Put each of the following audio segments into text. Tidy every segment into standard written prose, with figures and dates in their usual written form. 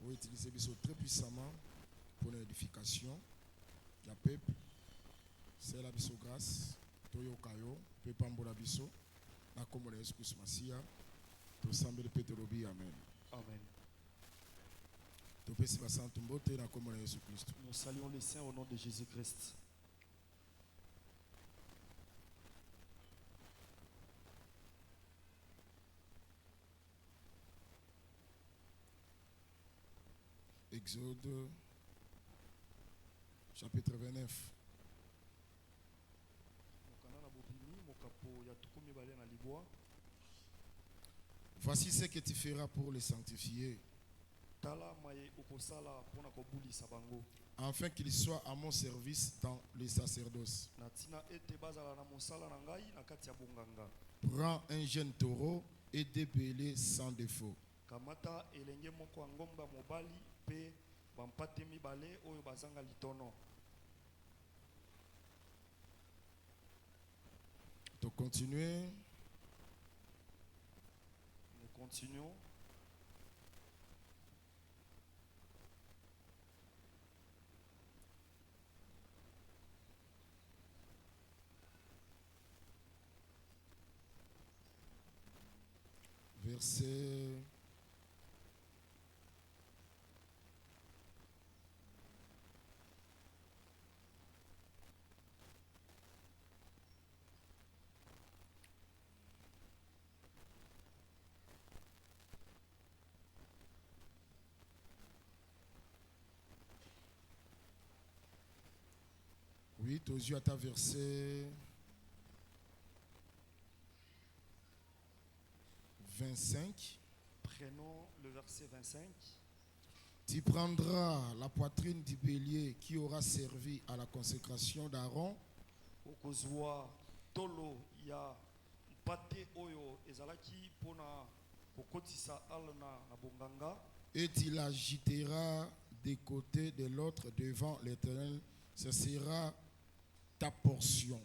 pour utiliser biso très puissamment pour l'édification du peuple. C'est la biso grâce, toyo kayo, pe pambola biso, na komo la Yesu Christ Masia, to sambe de Peterobi, amen. Amen. To pesi basantu mbote na komo la Yesu Christ. Nous saluons les saints au nom de Jésus-Christ. Exode chapitre 29. Voici ce que tu feras pour les sanctifier, afin qu'ils soient à mon service dans les sacerdoces. Prends un jeune taureau et des béliers sans défaut. Kamata elenge moko ngomba mobali pe bampate mibale oyo bazanga litono. To continuer. Nous continuons. Verset 8 aux yeux à ta verset 25. Prenons le verset 25. Tu prendras la poitrine du bélier qui aura servi à la consécration d'Aaron. Okozwa tolo ya pate oyo ezalaki pona kokotisa alna na bonganga. Et tu l'agiteras des côtés de l'autre devant l'Éternel. Ce sera ta portion.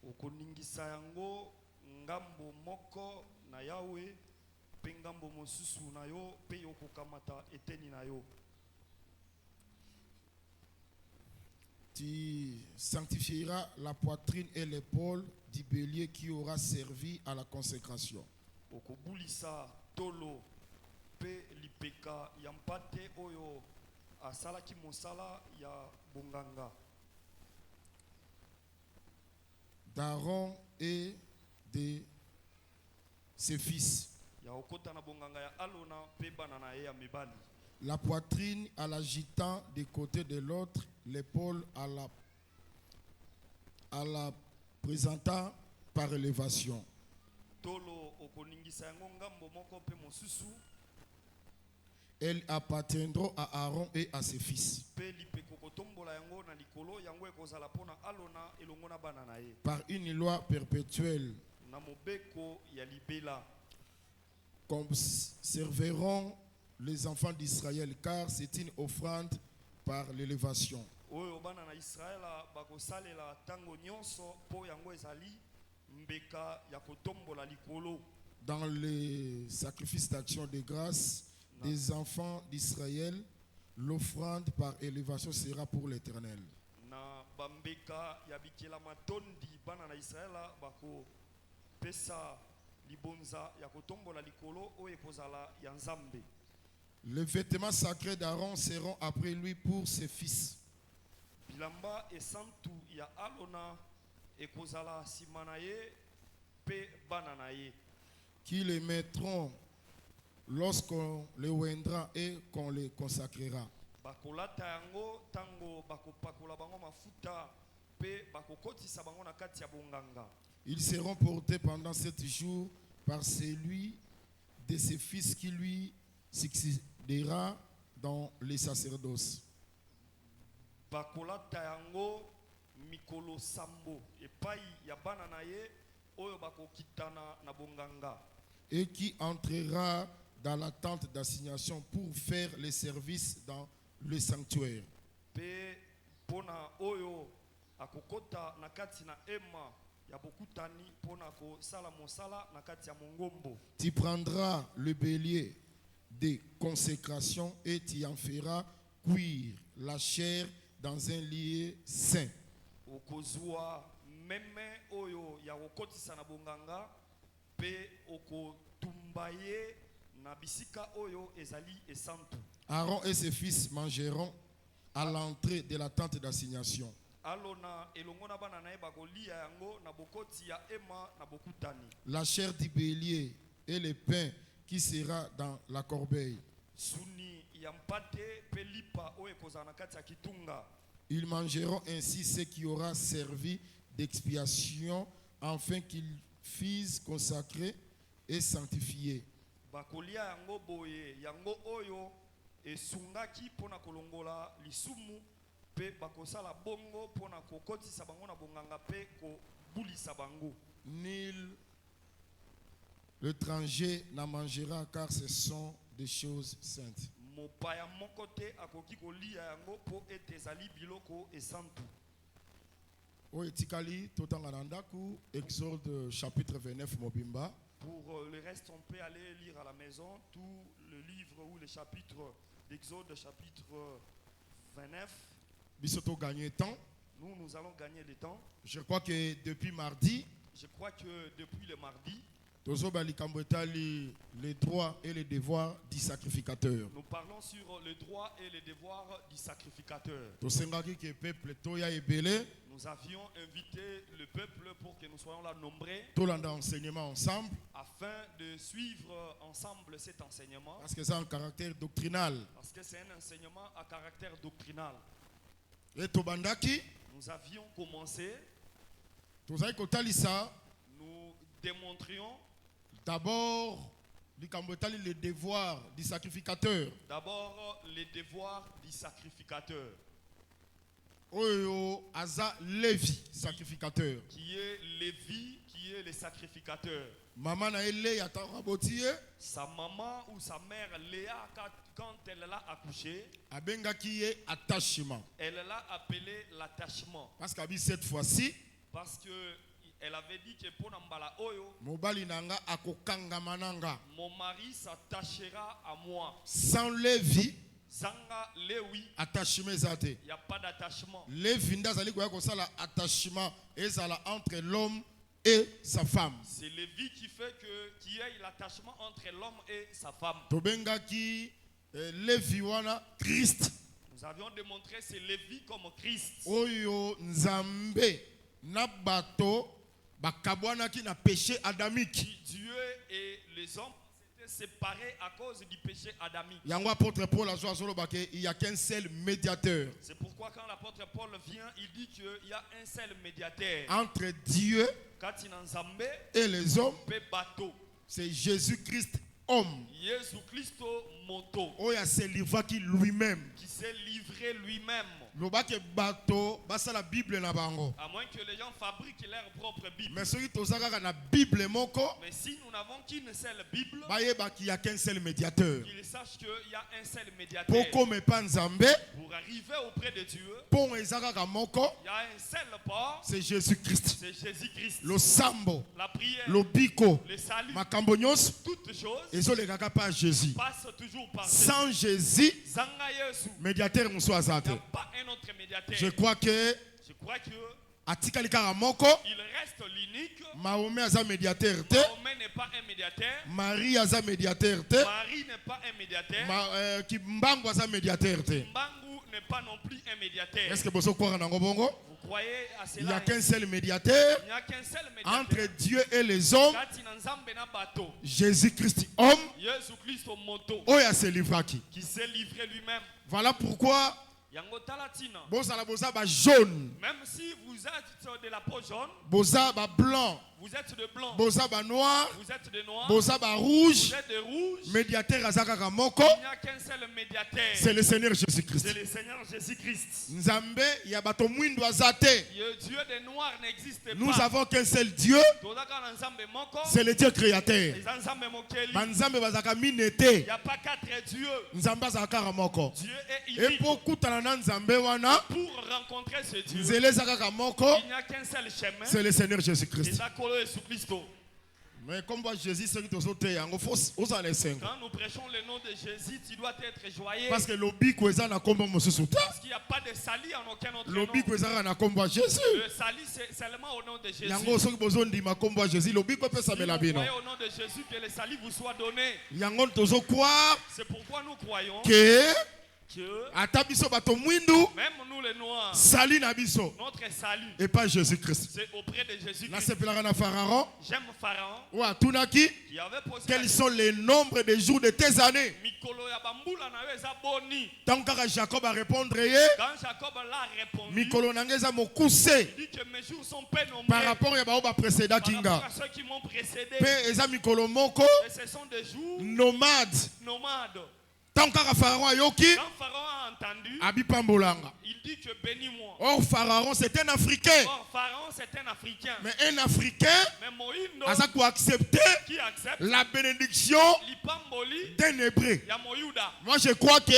Okoningisa yango ngambo moko na Yahweh pe ngambo mosusu na yo pe yokokamata eteni na yo. Tu sanctifieras la poitrine et l'épaule du bélier qui aura servi à la consécration. Okobulisa tolo pe lipeka ya mpate oyo asalaki mosala ya bonganga. D'Aaron et de ses fils. Ya okota na bonganga ya Alona pe bana na ye ya mibali. La poitrine à l'agitant des côtés de l'autre, l'épaule à la présentant par élévation. Tolo okoningisa yango ngambo moko pe mosusu. Elles appartiendront à Aaron et à ses fils. Par une loi perpétuelle, conserveront les enfants d'Israël, car c'est une offrande par l'élévation. Dans les sacrifices d'action de grâce des enfants d'Israël, l'offrande par élévation sera pour l'Éternel. Les vêtements sacrés d'Aaron seront après lui pour ses fils. Qui les mettront lorsqu'on les oindra et qu'on les consacrera. Ils seront portés pendant 7 jours par celui de ses fils qui lui succédera dans les sacerdoces. Et qui entrera dans la tente d'assignation pour faire les services dans le sanctuaire. Tu prendras le bélier de consécration et tu en feras cuire la chair dans un lieu saint. Okozwa meme oyo ya kokotisa na bonganga pe okotumbaye na bisika oyo ezali esantu. Aaron et ses fils mangeront à l'entrée de la tente d'assignation. Alona elongo na bana na ye bakolia yango na bokoti ya ema na bokutani. La chair du bélier et le pain qui sera dans la corbeille. Suni ya mpate pe lipa oyo ekozala na kati ya kitunga. Ils mangeront ainsi ce qui aura servi d'expiation afin qu'ils fussent consacrés et sanctifiés. Bakolia yango boye yango oyo esungaki pona kolongola lisumu pe bakosala bongo pona kokotisa bango na bonganga pe kobulisa bango. Nul l'étranger n'en mangera car ce sont des choses saintes. Mopaya moko te akoki kolia yango po ete ezali biloko esantu. Oyo etikali totanga na ndaku Exode chapitre 29 mobimba. Pour le reste, on peut aller lire à la maison tout le livre ou le chapitre d'Exode, chapitre 29. Bisoto gagner temps. Nous allons gagner le temps. Je crois que depuis mardi, Je crois que depuis le mardi, les droits et les devoirs du sacrificateur. nous parlons sur le droit et les devoirs du sacrificateur. Nous avions invité le peuple pour que nous soyons là nombreux enseignement ensemble. afin de suivre ensemble cet enseignement. Parce que c'est un caractère doctrinal. Parce que c'est un enseignement à caractère doctrinal. Et Tobandaki, Nous avions commencé, nous nous démontrions d'abord les devoirs du sacrificateur. d'abord les devoirs du sacrificateur, Oyo Aza Lévi, sacrificateur. qui est Lévi, qui est le sacrificateur. Maman na ele ya tarabotie Sa maman ou sa mère Léa, quand elle l'a accouché, abengaki ye attachement. elle l'a appelé l'attachement. Parce qu'à cette fois-ci, Parce que elle avait dit que pour Nambala Oyo, mobali nanga akokanga mananga. mon mari s'attachera à moi. Sans Lévi, Zanga Lewi, attachement zate. il n'y a pas d'attachement. Lévi ndazali koya kosala attachement ezala entre l'homme et sa femme. C'est Lévi qui fait qu'il y ait l'attachement entre l'homme et sa femme. Tobengaki Lévi wana Christ. Nous avions démontré c'est Lévi comme Christ. Oyo nzambe na bato bakabwanaki na péché adamique. Dieu et les hommes s'étaient séparés à cause du péché adamique. Yango apôtre Paul il y a qu'un seul médiateur C'est pourquoi quand l'apôtre Paul vient, il dit qu'il y a un seul médiateur. entre Dieu Katina Nzambe et les hommes, pe bateau. c'est Jésus-Christ homme. Jésus Christo moto Oya se livraki lui-même. qui s'est livré lui-même. Lobake bato basa la Bible na bango. À moins que les gens fabriquent leur propre Bible. Mais ceux qui tozaka na Bible moko, Mais si nous n'avons qu'une seule Bible, bayeba qu'il y a qu'un seul médiateur. qu'ils sachent qu'il y a un seul médiateur. Poko me panzambe, Pour arriver auprès de Dieu, pon ezaka moko, il y a un seul port, c'est Jésus-Christ. c'est Jésus-Christ. Le sambo, La prière, le biko, le salut, makambo nyonso toutes choses ezolekaka pa Jésus. passent toujours par Jésus. Sans Jésus, Zanga Yesu, médiateur mosu azate. il n'y a pas un autre médiateur. Je crois que Je crois que atikali kaka moko, il reste l'unique. Mahomet aza médiateur te, Mahomet n'est pas un médiateur. Marie aza médiateur te, Marie n'est pas un médiateur. Kimbangu aza médiateur te. Mbangu n'est pas non plus un médiateur. Est-ce que boso croire nango bongo? Vous croyez à Il n'y a cela? qu'un seul médiateur Il n'y a qu'un seul médiateur. entre Dieu et les hommes, Katina Nzambe na bateau. Jésus-Christ homme, Jésus Christ au moto oya se livraki. qui s'est livré lui-même. Voilà pourquoi Yango talatina. bozala boza ba jaune, Même si vous êtes de la peau jaune, boza ba blanc, vous êtes de blanc, boza ba noir, vous êtes de noir, boza ba vous rouge, êtes de rouge, médiateur azaka moko, il n'y a qu'un seul médiateur. c'est le Seigneur Jésus-Christ. C'est le Seigneur Jésus-Christ. Nzambe ya bato mwindo azate. Le Dieu des noirs n'existe Nous pas. avons qu'un seul Dieu, Tozaka na Nzambe moko, c'est le Dieu créateur. les Nzambe mokeli. Banzambe bazaka Il minete, n'y a pas quatre dieux. nzambe azaka moko. Dieu est Et unique. pour kutana na nzambe wana, Pour rencontrer ce Dieu, nzele ezaka moko, il n'y a qu'un seul chemin. c'est le Seigneur C'est Jésus-Christ. ça que Jésus Christ. Mais comme voit Jésus, c'est qui te saute, il faut oser 5. Quand nous prêchons le nom de Jésus, tu dois être joyeux. Parce que l'obi kweza na kombo mosusu. Parce qu'il n'y a pas de salut en aucun autre nom. L'obi kweza na kombo Jésus. Le salut c'est seulement au nom de Jésus. Yango soki bozondi ma kombo Jésus, l'obi ko pesa Si mela vous bino. croyez au nom de Jésus que le salut vous soit donné. Yango tozo croire C'est pourquoi nous croyons que que ata biso bato mwindu même nous les noirs, sali na biso notre salut, et pas Jésus-Christ. c'est auprès de Jésus-Christ. Na sepelaka na Pharaon, J'aime Pharaon ou atunaki, qui avait posé quels sont les nombres de jours de tes années? Mikolo ya bambula na yo eza boni. Tant que Jacob a répondre ye, Quand Jacob l'a répondu, mikolo nangeza mokuse il dit que mes jours sont peu nombreux par rapport ya bao ba précédent par kinga. rapport à ceux qui m'ont précédé. Pe eza mikolo moko Et ce sont des jours nomade. nomades. Tant que Pharaon ayoki, Quand Pharaon a entendu, abipambolanga. il dit que bénis-moi. Or Pharaon c'est un Africain. Or, Pharaon, c'est un Africain. Mais un Africain Mais Moïno, a ça pour accepter qui accepte la bénédiction l'Ipamboli, d'un Hébreu. il y a Moïuda. Moi je crois que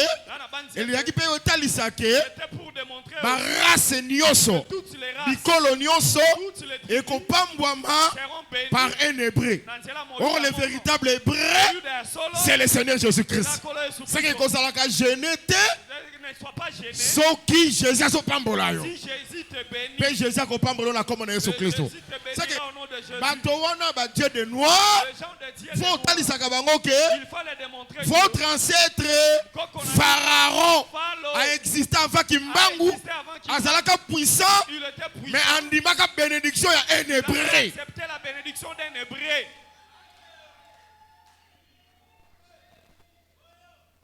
il y a qui peut otalisake C'était pour démontrer ba race nyonso toutes les races, bikolo nyonso toutes les et tribus kopambwama seront bénies. par un Hébreu. Dans cela, Or le Moïuda, véritable Hébreu Moïuda solo, c'est le Seigneur Jésus-Christ. Nakolo Yesu C'est que Kristo. kozalaka gêné te Ne sois pas gêné. soki Jésus azopambola yo. Si Jésus te bénit, Pe Jésus akopambola na kombo na Yesu Kristo. Jésus te C'est que bénira au nom de Jésus. bato wana ba dieu de noir Les gens de Dieu, faut otalisaka bango ke il faut les démontrer votre que ancêtre Pharaon Pharaon a existé avant a Kimbangu existé avant qu'il azalaka puissant il était puissant. mais andimaka bénédiction ya un Il a Hébreu. accepté la bénédiction d'un Hébreu.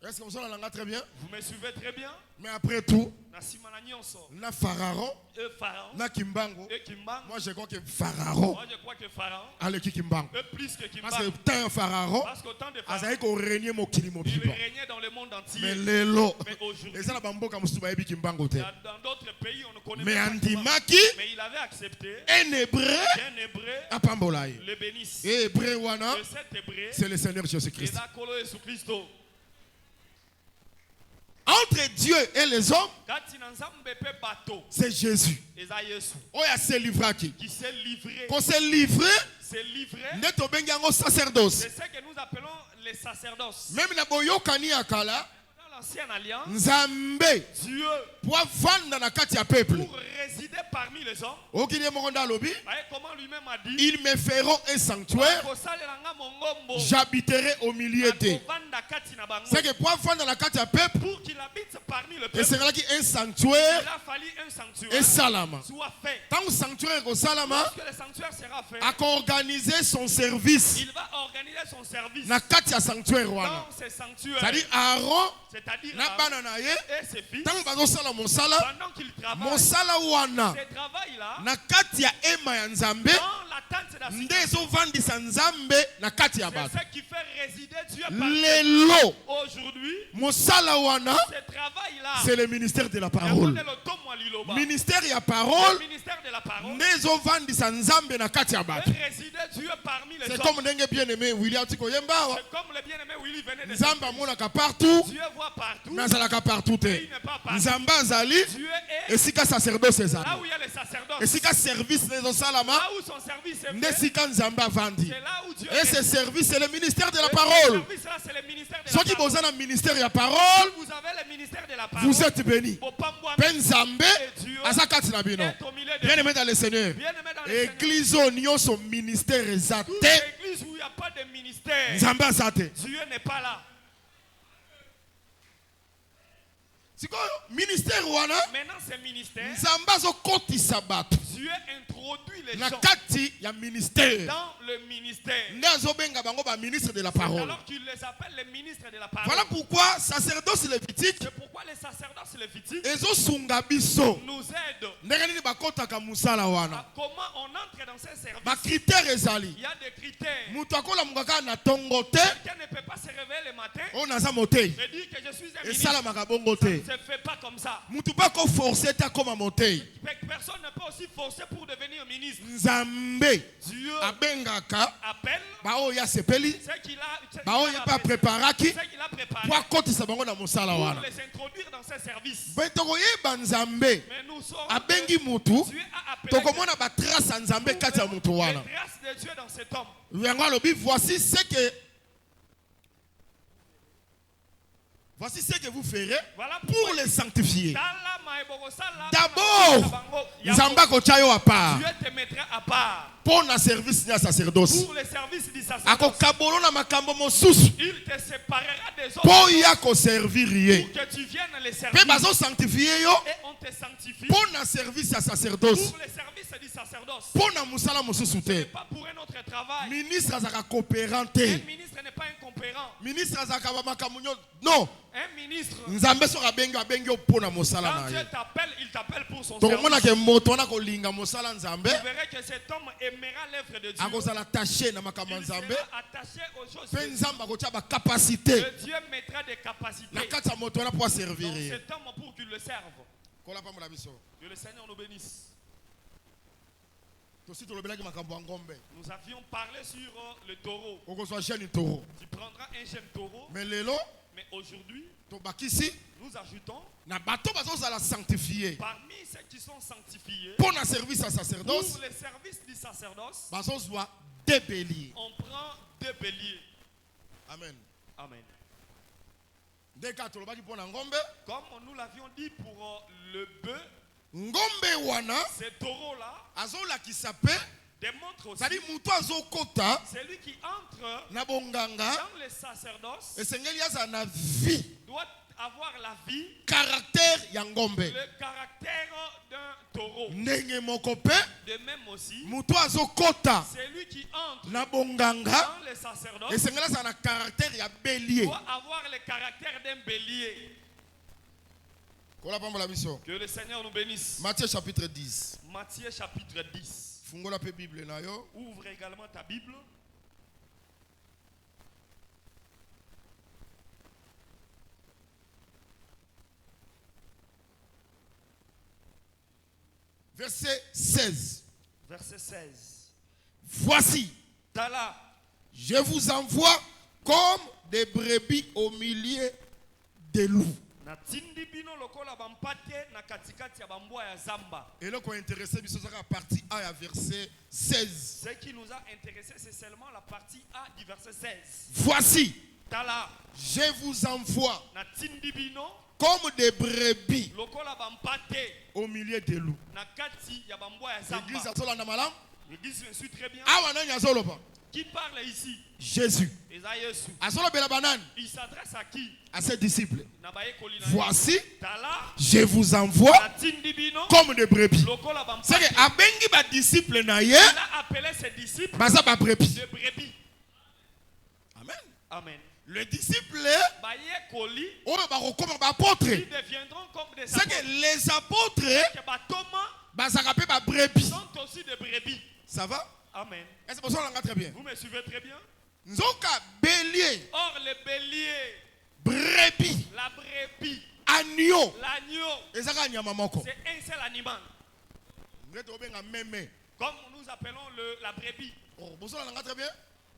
Est-ce que vous entendez très bien? Vous me suivez très bien? Mais après tout, Na simana nyonso, na Pharaon, Pharaon na Kimbangu, et Kimbangu. moi je crois que Pharaon Moi je crois que Pharaon a le Kimbangu. est plus que Parce que Kimbangu. tant Pharaon, Parce qu'au temps de Pharaon, azali ko régner mokili il mobiba. régnait dans le monde Mais entier. lelo, Mais aujourd'hui, les ala bamboka mususu bayebi Kimbangu te. dans d'autres pays, on ne connaît Mais pas Kimbangu. andimaki Mais il avait accepté un Hébreu qu'un Hébreu apambola ye. le bénisse. Et Hébreu wana, Et cet Hébreu, c'est le Seigneur et Jésus-Christ. Nakolo Yesu Kristo. Entre Dieu et les hommes, Kati na nzambe pe bato, c'est Jésus. eza Yesu. Oya se livraki. Qui s'est livré. Qu'on se livre, S'est livré. neto bengi yango sacerdoce. C'est ce que nous appelons les sacerdoces. Même na boyokani ya kala, Dans l'ancienne alliance, Nzambe Dieu, pour vendre na kati ya peuple. pour résider parmi les hommes, Okini moronda lobi, voyez comment lui-même a dit, ils me feront un sanctuaire, Kosalelanga mongombo, j'habiterai au milieu d'eux. akovanda kati na bango. C'est que pour vendre na kati ya peuple, Pour qu'il habite parmi le et peuple, sera qui un sanctuaire il a fallu un sanctuaire et salama. soit fait. Tant que sanctuaire ko salama, Lorsque le sanctuaire sera fait, a organiser son service il va organiser son service na kati ya sanctuaire wana. dans ce sanctuaire. C'est-à-dire Aaron C'est-à-dire na Aaron bana na ye, et ses fils, tant bazo sala mosala, pendant qu'ils travaillent, mosala wana ce travail-là, na kati ya ema ya Nzambe dans la tente nde d'assignation, ezovandisa Nzambe na kati ya c'est bato. ce qui fait résider Dieu parmi Lelo aujourd'hui. mosala wana Ce travail-là, c'est le ministère de la le parole. le Ministère ya parole ministère de la parole, nde ezovandisa Nzambe na kati ya bato. fait résider Dieu parmi les C'est hommes. comme ndenge bien-aimé William Tikoyemba. C'est comme le bien-aimé Willy venait de dire. Nzambe amonaka partout, Dieu voit partout, mais azalaka partout te. mais il n'est pas partout. Nzambe azali Dieu est esika sacerdoce ezali. là où il y a les sacerdoces, Esika service nezosalama là où son service est nde fait, esika Nzambe avandi. c'est là où Dieu Et ce est. service c'est le ministère de la Ce parole. service-là, c'est le ministère de la Soki parole. boza na ministère ya parole, Vous avez le ministère de la parole. vous êtes bénis. Bopambouame Pe Nzambe et Dieu aza kati na bino. est au milieu de Bien aimé dans le Seigneur. bien-aimés dans le Seigneur. Église oyo nyonso ministère eza Toute te. l'église où il n'y a pas de ministère, Nzambe aza te. Dieu n'est pas là. Sikoyo ministère wana Maintenant, ce ministère, Nzambe azokotisa bato Dieu introduit les na gens kati ya ministère. dans le ministère. Nde azobenga bango ba ministre de la parole. Alors qu'il les appelle les ministres de la parole. Voilà pourquoi sacerdoce lévitique C'est pourquoi les sacerdoces lévitiques ezosunga biso nous aident ndenge nini bakotaka musala wana. à comment on entre dans ces services. Bakritère ezali Il y a des critères. moto akolamukaka na tongo te Quelqu'un ne peut pas se réveiller le matin oyo naza motei et dire que je suis un ministre. esalamaka bongo te. Ça ne se fait pas comme ça. Mutu bako forcer te akoma motei personne ne peut aussi forcer pour devenir ministre. Nzambe Dieu abengaka appelle baoya sepeli ceux qu'il a baoya ba preparaki ceux qu'il a préparé pour akotisa bango na mosala pour wana. les introduire dans ses services. Betokoyeba Nzambe Mais nous sommes abengi mutu Dieu a appelé tokomona ba trace ya Nzambe kati ya mutu les wana. traces de Dieu dans cet homme. Yango alobi voici ce que vous ferez Voilà pour les sanctifier. D'abord, D'abord, Nzambe akotia yo à part Dieu te mettra à part pour na service na sacerdoce. pour le service du sacerdoce. Akokabolo na makambo mosusu Il te séparera des autres po ya ko servir ye. pour que tu viennes les Pe servir. bazo sanctifier yo Et on te sanctifie pour na service ya sacerdoce. pour le service du sacerdoce. Pour na musala mosusu te. Pas pour un autre travail. Ministre azaka coopérant Un te. ministre n'est pas incompérent. Ministre azaka ba makambo nyo. Non. Un ministre, Nzambe so abengi yo po na mosala quand na Dieu ye. t'appelle, il t'appelle pour son Tokomona service. ke moto wana kolinga mosala Nzambe. Tu verras que cet homme aimera l'œuvre de Dieu. Akozala taché na makambo Il Nzambe. sera attaché aux choses Pe de Dieu. Nzambe akotia ba capacité Que Dieu mettra des capacités na kati ya moto wana po dans servir ye. cet homme pour qu'il le serve. Kola pa mola biso. Que le Seigneur nous bénisse. Tosi tolobelaki makambo ya ngombe. Nous avions parlé sur le taureau. Okozwa jeune taureau. Tu prendras un jeune taureau, Mais lelo mais aujourd'hui, tobakisi nous ajoutons na bato bazozala sanctifié parmi ceux qui sont sanctifiés pour na service à pour sacerdoce le service du sacerdoce, bazozwa deux béliers. on prend 2 béliers. Amen. Amen. Ndeka tolobaki pour na ngombe. Comme nous l'avions dit pour le bœuf, Ngombe wana ce taureau-là azolakisa pe démontre aussi zali mutu azokota celui qui entre na bonganga dans le sacerdoce esengeli aza na vie doit avoir la vie, caractère ya ngombe le caractère d'un taureau. ndenge moko pe De même aussi, mutu azokota celui qui entre na bonganga dans le sacerdoce esengeli aza na caractère ya bélier. doit avoir le caractère d'un bélier. Kola pambola biso. Que le Seigneur nous bénisse. Matthieu chapitre 10. Matthieu chapitre 10. Fungola pe Bible na yo. Ouvre également ta Bible. Verset 16. Verset 16. Voici, Tala, je vous envoie comme des brebis au milieu des loups. na tindi bino lokola bampate na katikati ya bambwa ya zamba. Et là, qu'on est intéressé, à partie A, à verset 16. Ce qui nous a intéressé, c'est seulement la partie A du verset 16. Voici, Tala, je vous envoie na tindi bino comme des brebis lokola bampate au milieu des loups. na kati ya bambwa ya L'église zamba. a solo na malam. L'église me suit très bien. Awa nani azolo ba? Qui parle ici? Jésus. Eza Yesu. Azolo bela banane Il s'adresse à qui? à ses disciples. Na bayekoli na Voici, Tala, je vous envoie na tindi bino comme des brebis. lokola C'est bampate. que abengi ba disciples na ye, Il a appelé ses disciples baza ba brebis. de brebis. Amen. Amen. Le disciple, Bayekoli, oyo ba kokoma ba apôtre. ils deviendront comme des C'est que apôtres. les apôtres Que Batoma bazaka pe ba brebis. sont aussi des brebis. Ça va? Amen. Est-ce que ça très bien? Vous me suivez très bien? Nzoka bélier, Or, le bélier, brebis, la brebis, agneau, l'agneau, ezaka nyama moko. c'est un seul animal. Ngete obenga meme. Comme nous appelons la brebis. Oh, boso na très bien.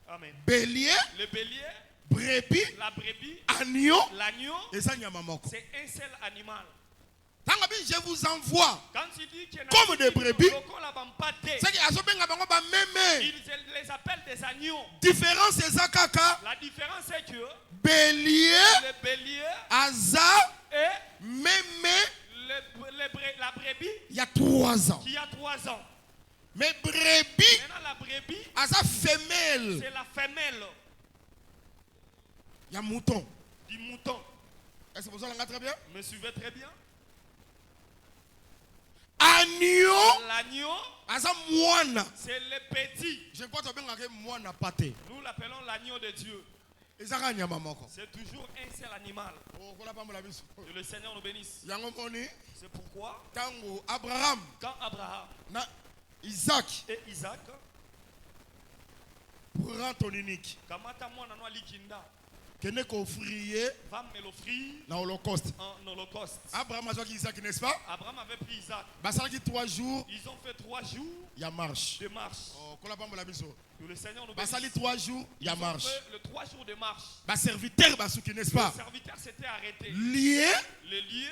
Amen. Bélier, Le bélier, brebis, la brebis, agneau, l'agneau, eza nyama moko. c'est un seul animal. Tangabi, je vous envoie. Quand tu dis qu'il y en a Comme des brebis. C'est que azobenga bango ba meme. ils les appellent des agneaux. Différence ezakaka. La différence c'est que Bélier, le bélier aza, et meme, la brebis il y a 3 ans. qui a 3 ans. Mais brebis, Maintenant la brebis, aza femelle. c'est la femelle Il y a mouton. du mouton. Est-ce que vous avez très bien? Me suivez très bien? Agneau, L'agneau, aza moine. c'est le petit. Je crois que tu moine pâté. Nous l'appelons l'agneau de Dieu. Ezaka nyama moko. C'est toujours un seul animal. Oh, kola pambola biso. Que le Seigneur nous bénisse. Yango moni, C'est pourquoi, tango Abraham quand Abraham na Isaac et Isaac, prend ton unique. kamata mwana no alikinda, Kene ko offrir va me l'offrir na holocauste. en holocauste. Abraham a joué Isaac, n'est-ce pas? Abraham avait pris Isaac. Basalaki 3 jours, Ils ont fait 3 jours il y a marche. de marche. Oh, kola pambola biso. Que le Seigneur nous Basali bénisse. 3 jours, il y a Ils ont marche. fait le 3 jours de marche. Bas serviteur basuki, n'est-ce Le pas? serviteur s'était arrêté. Lié, Le lieu,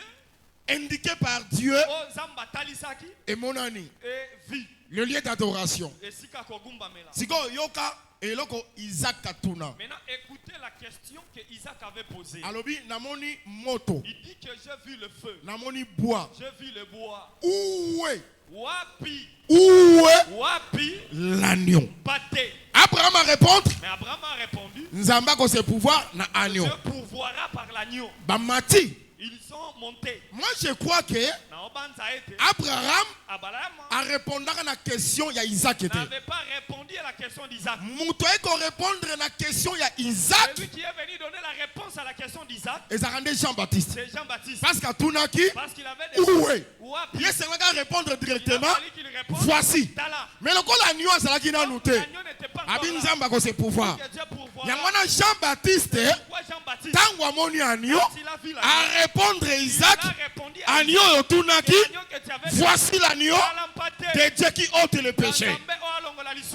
indiqué par Dieu Zamba Talisaki et mon ami. et vie. Le lieu d'adoration. Et Sika Kogumba Mela. Siko yoka eloko Isaac katuna. Maintenant, écoutez la question que Isaac avait posée. Alobi namoni moto, Il dit que j'ai vu le feu, namoni bois. j'ai vu le bois. Où est, Wapi, où est wapi, l'agneau? pâté. Abraham a répondu, Mais Abraham a répondu, Nzamba ko se pouvoir na agneau. Dieu pourvoira par l'agneau. Bamati. Ils sont montés. Moi je crois que Na obanza ete, Abraham Abraham a répondu à la question il y a Isaac était. n'avait pas répondu à la question d'Isaac. Muto eko répondre à la question il y a Isaac. Celui qui est venu donner la réponse à la question d'Isaac, Et ça rendait Jean-Baptiste. c'est Jean-Baptiste. Parce qu'à Tunaki, Parce qu'il avait des où est? Wapi. Il s'est répondre Il a directement. fallu qu'il réponde. Voici. Tala. Mais le col agneau c'est là qui n'a noté. L'agneau n'était pas encore Abin là. Nzamba ko se pouvoir. Que Dieu pourvoira. Yangwana Jean-Baptiste, Pourquoi Jean-Baptiste, tango amoni agneau, quand il a vu l'agneau, a répondre à Isaac, il a répondu à agneau yo Tunaki, l'agneau que tu avais voici l'agneau de Dieu qui ôte le péché.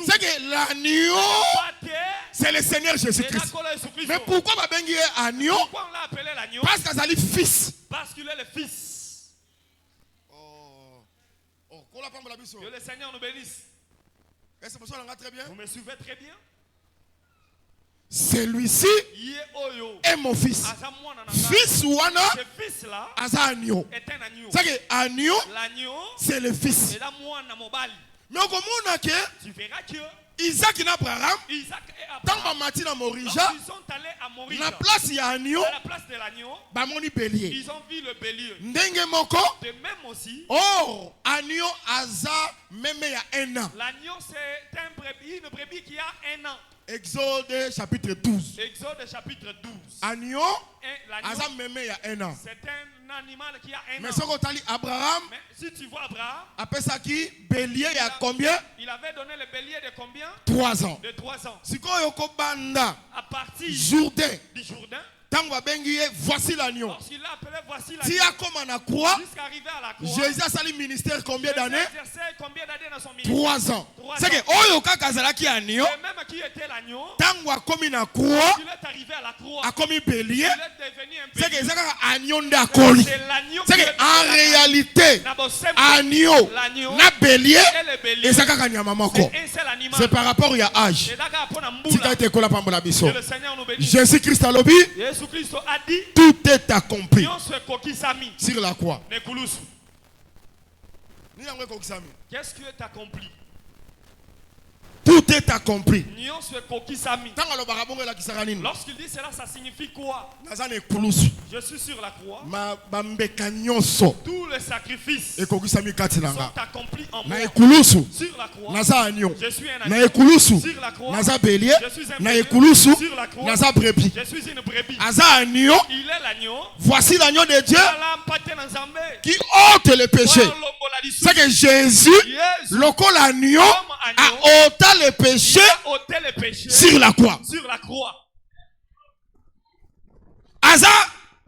C'est que l'agneau, c'est le Seigneur Jésus-Christ. Mais pourquoi ma bengi est agneau? Pourquoi on l'a appelé l'agneau? Parce qu'il est fils. Parce qu'il est le fils. Que Que le Seigneur nous bénisse. est-ce que vous très bien? Vous me suivez très bien? Celui-ci Yé oyo. est mon fils. Aza mwana na nga. Fils wana Ce fils-là aza agneau. est un agneau. C'est que agneau, L'agneau c'est le fils. est la mwana mobali. Mais au commun que Tu verras que Isaac et Abraham, Isaac et tant Abraham, que Matina Morija, lorsqu'ils sont allés à Morija, la place il y a agneau, à la place de l'agneau, bamoni bélier. ils ont vu le bélier. Ndenge moko, De même aussi, or agneau aza même il y a 1 an. l'agneau c'est une brebis qui a 1 an. Exode chapitre 12. Exode chapitre 12. Agneau L'agneau, aza même il y a 1 an. c'est un animal qui a 1 Mais an. ce qu'on t'a dit Abraham, Mais si tu vois Abraham, après ça qui bélier il y a combien? il avait donné le bélier de combien? 3 ans. De 3 ans. Si quoi yoko banda À partir Jourdain, du Jourdain, tant que bengi voici l'agneau. lorsqu'il l'a appelé, voici Si l'agneau. a comme on a croix, Jusqu'à arriver à la croix. Jésus a sali ministère combien d'années? Exercé combien d'années dans son ministère? 3 ans. 3 C'est que ans. oyo kaka zalaki agneau, Et même qui était l'agneau, tango akomi na croix, il est arrivé à la croix. akomi bélier, Il est devenu un c'est que bélier. ezaka agneau nde akoli. C'est l'agneau C'est qui que est en réalité, na bosembo. agneau L'agneau na bélier, et le bélier. ezaka kanyama moko. C'est un seul animal. C'est par rapport à âge. Et d'accord, pour la Tika mboula. ete kola pambola biso. Que le Seigneur nous bénisse. Jésus-Christ a lobi, Jésus Christ a dit, tout est accompli nyonso ekokisami. sur la croix. Nekulusu. Ni yango ekokisami. Qu'est-ce qui est accompli? Tout est accompli. Nyonso ekokisami. Tango alobaka bongo elakisaka nini? Lorsqu'il dit cela, ça signifie quoi? Naza na ekulusu. Je suis sur la croix. Bambeka nyonso Tous les sacrifices ekokisami kati na sont nga. accomplis en Na moi. ekulusu Sur la croix, naza agneau. je suis un Na agneau. ekulusu Sur la croix, naza bélier. je suis un Na bélier. ekulusu Sur la croix, naza brebis. je suis une brebis. Aza agneau. Il est l'agneau. Voici l'agneau de Dieu Ala mpate na Nzambe. qui ôte le péché. Walongola lisusu. C'est que Jésus, Jésus, lokola agneau, agneau, a ôté le péché il a ôté le péché sur la croix. sur la croix. Aza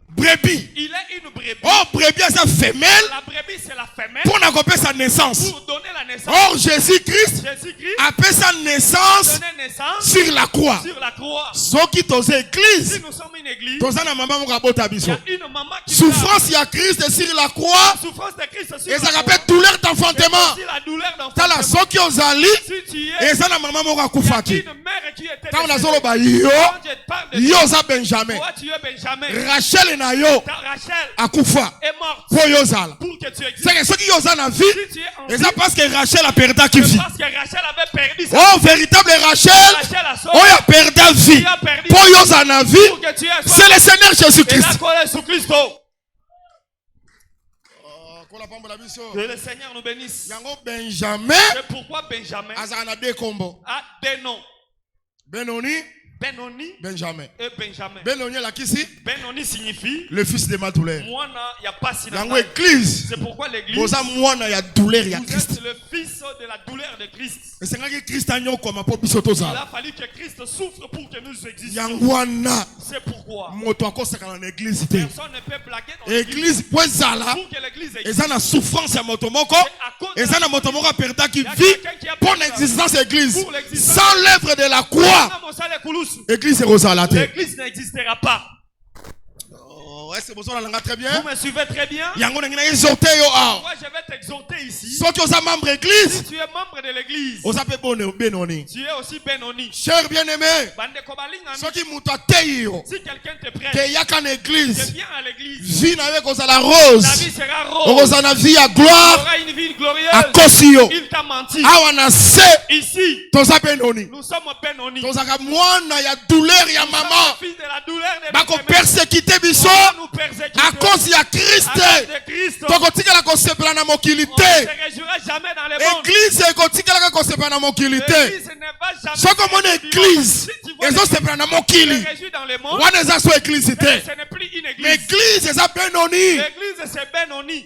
brebis. Il est une brebis. Oh, brebis aza femelle La brebis, c'est la femelle. pour n'accomplir sa naissance. Pour donner la naissance. Or, Jésus-Christ Jésus-Christ appelle sa naissance donner naissance sur la croix. sur la croix. Ce qui toze Si église, nous sommes une église, toza na mama mokabota il y biso. a une maman qui Souffrance ya Christ sur la croix, la souffrance de Christ sur et la ça croix. rappelle douleur d'enfantement. C'est aussi la douleur Tala d'enfantement. soki ozali, Si tu es, et ça na mama moko il y a akufaki. une mère qui était Tango décédée. nazoloba yo, Quand je parle de yo oza Benjamin. toi, tu es Benjamin. Rachel na yo Ta Rachel akufa est morte po yo ozala. pour que tu existes. C'est que soki yo oza na vie, Si tu es en et vie, ça parce que Rachel a perdu qui c'est vie. parce que Rachel avait perdu sa Oh, véritable Rachel, Rachel a sauvé. oh, a perdu vie. Tu as perdu Po yo oza na vie, pour que tu aies c'est le Seigneur Et la Jésus-Christ. colère sous Christo. Que le Seigneur nous bénisse. Yango Benjamin C'est pourquoi Benjamin azala na deux kombo. a des noms. Benoni, Benoni Benjamin. et Benjamin. Benoni la kisi, Benoni signifie le fils de ma douleur. Mwana ya pasi na Yango ngai. église. C'est pourquoi l'église, Boza mwana ya douleur ya vous Christ. êtes le fils de la douleur de Christ. Et c'est que Christ a nyoko ma po biso Il tozala. a fallu que Christ souffre pour que nous existions. Yangwana C'est pourquoi moto akosaka na église te. personne ne peut blaguer dans l'église. Église poezala. Pour que l'église existe. Eza na souffrance ya moto moko. À cause de Eza na la moto moko perda qui Il y a vit quelqu'un qui a pour perdu l'existence église. pour l'existence. Sans l'œuvre de la croix, église est rosala te. L'église n'existera pas. Ouais, c'est bon, ça on l'a très bien. Vous me suivez très bien. Yango na ngina exhorter yo a. Moi, je vais t'exhorter ici. Ceux qui sont membres Si église, tu es membre de l'église, on s'appelle Benoni. tu es aussi Benoni. Cher bien-aimé, Bande Kobalinga, ceux qui muta teyo, si quelqu'un te prête, que yaka na je église, viens à l'église. vie na avec la Ta rose, vie sera rose. ozana vie à Tu gloire, auras une vie glorieuse. à kosio. Il t'a menti. Awa na se, Ici, toza Benoni. nous sommes Benoni. Toza ka mwana ya douleur ya Nous sommes maman. les fils de la douleur de Bako notre mère. persécuter biso, Pourquoi nous persécuter à cause ya Christ. à cause de Christ? Tokotikala kosepela na mokili On te. ne se réjouira jamais dans le monde. Église ekotikalaka kosepela na mokili te. L'église ne va jamais Soko mona se réjouir. église Si tu vois ezosepela na l'église mokili se réjouit dans le monde, wana eza so église mais te. ce n'est plus une église. Mais église eza Benoni. L'église, c'est Benoni.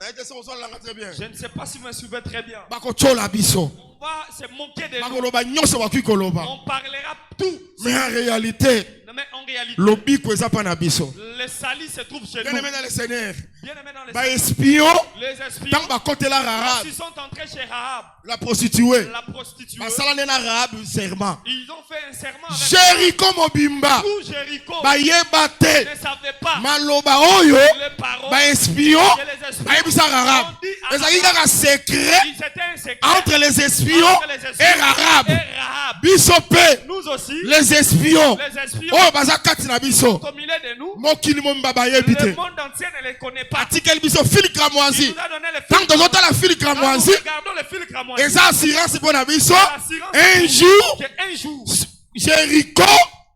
Je ne sais pas si vous me suivez très bien. Bakochola biso. On va se moquer de nous. Bakoloba nyonso bakoki koloba. On parlera tout. Mais en réalité, Mais en réalité, lobiko eza pa na biso. le salut se trouve chez Bien nous. aimé dans le Seigneur. Bien aimé dans les Ba espion, les espions, tant bakotela Rahab, ils sont entrés chez Rahab, la prostituée. la prostituée. Basala na Rahab serment. Ils ont fait un serment avec Jéricho mobimba. tout Jéricho. Bayeba Ils te. ne savaient pas Maloba oyo. les paroles Ba espion. que les espions Bayebisa Rahab. ont dit à Ezali Rahab. kaka secret Ils étaient un secret entre les espions entre les espions et Rahab. et Rahab. Biso pe. Nous aussi, Les espions. les espions Oh baza kati na biso. au milieu de nous, Mokili momba bayebi le te. monde entier ne les connaît pas. Atikeli biso fil Il cramoisi. nous a donné le Tant fil. tozotala fil Quand nous cramoisi. regardons le fil cramoisi, Eza assurance mpo na biso. l'assurance Un jour, qu'un jour, Jéricho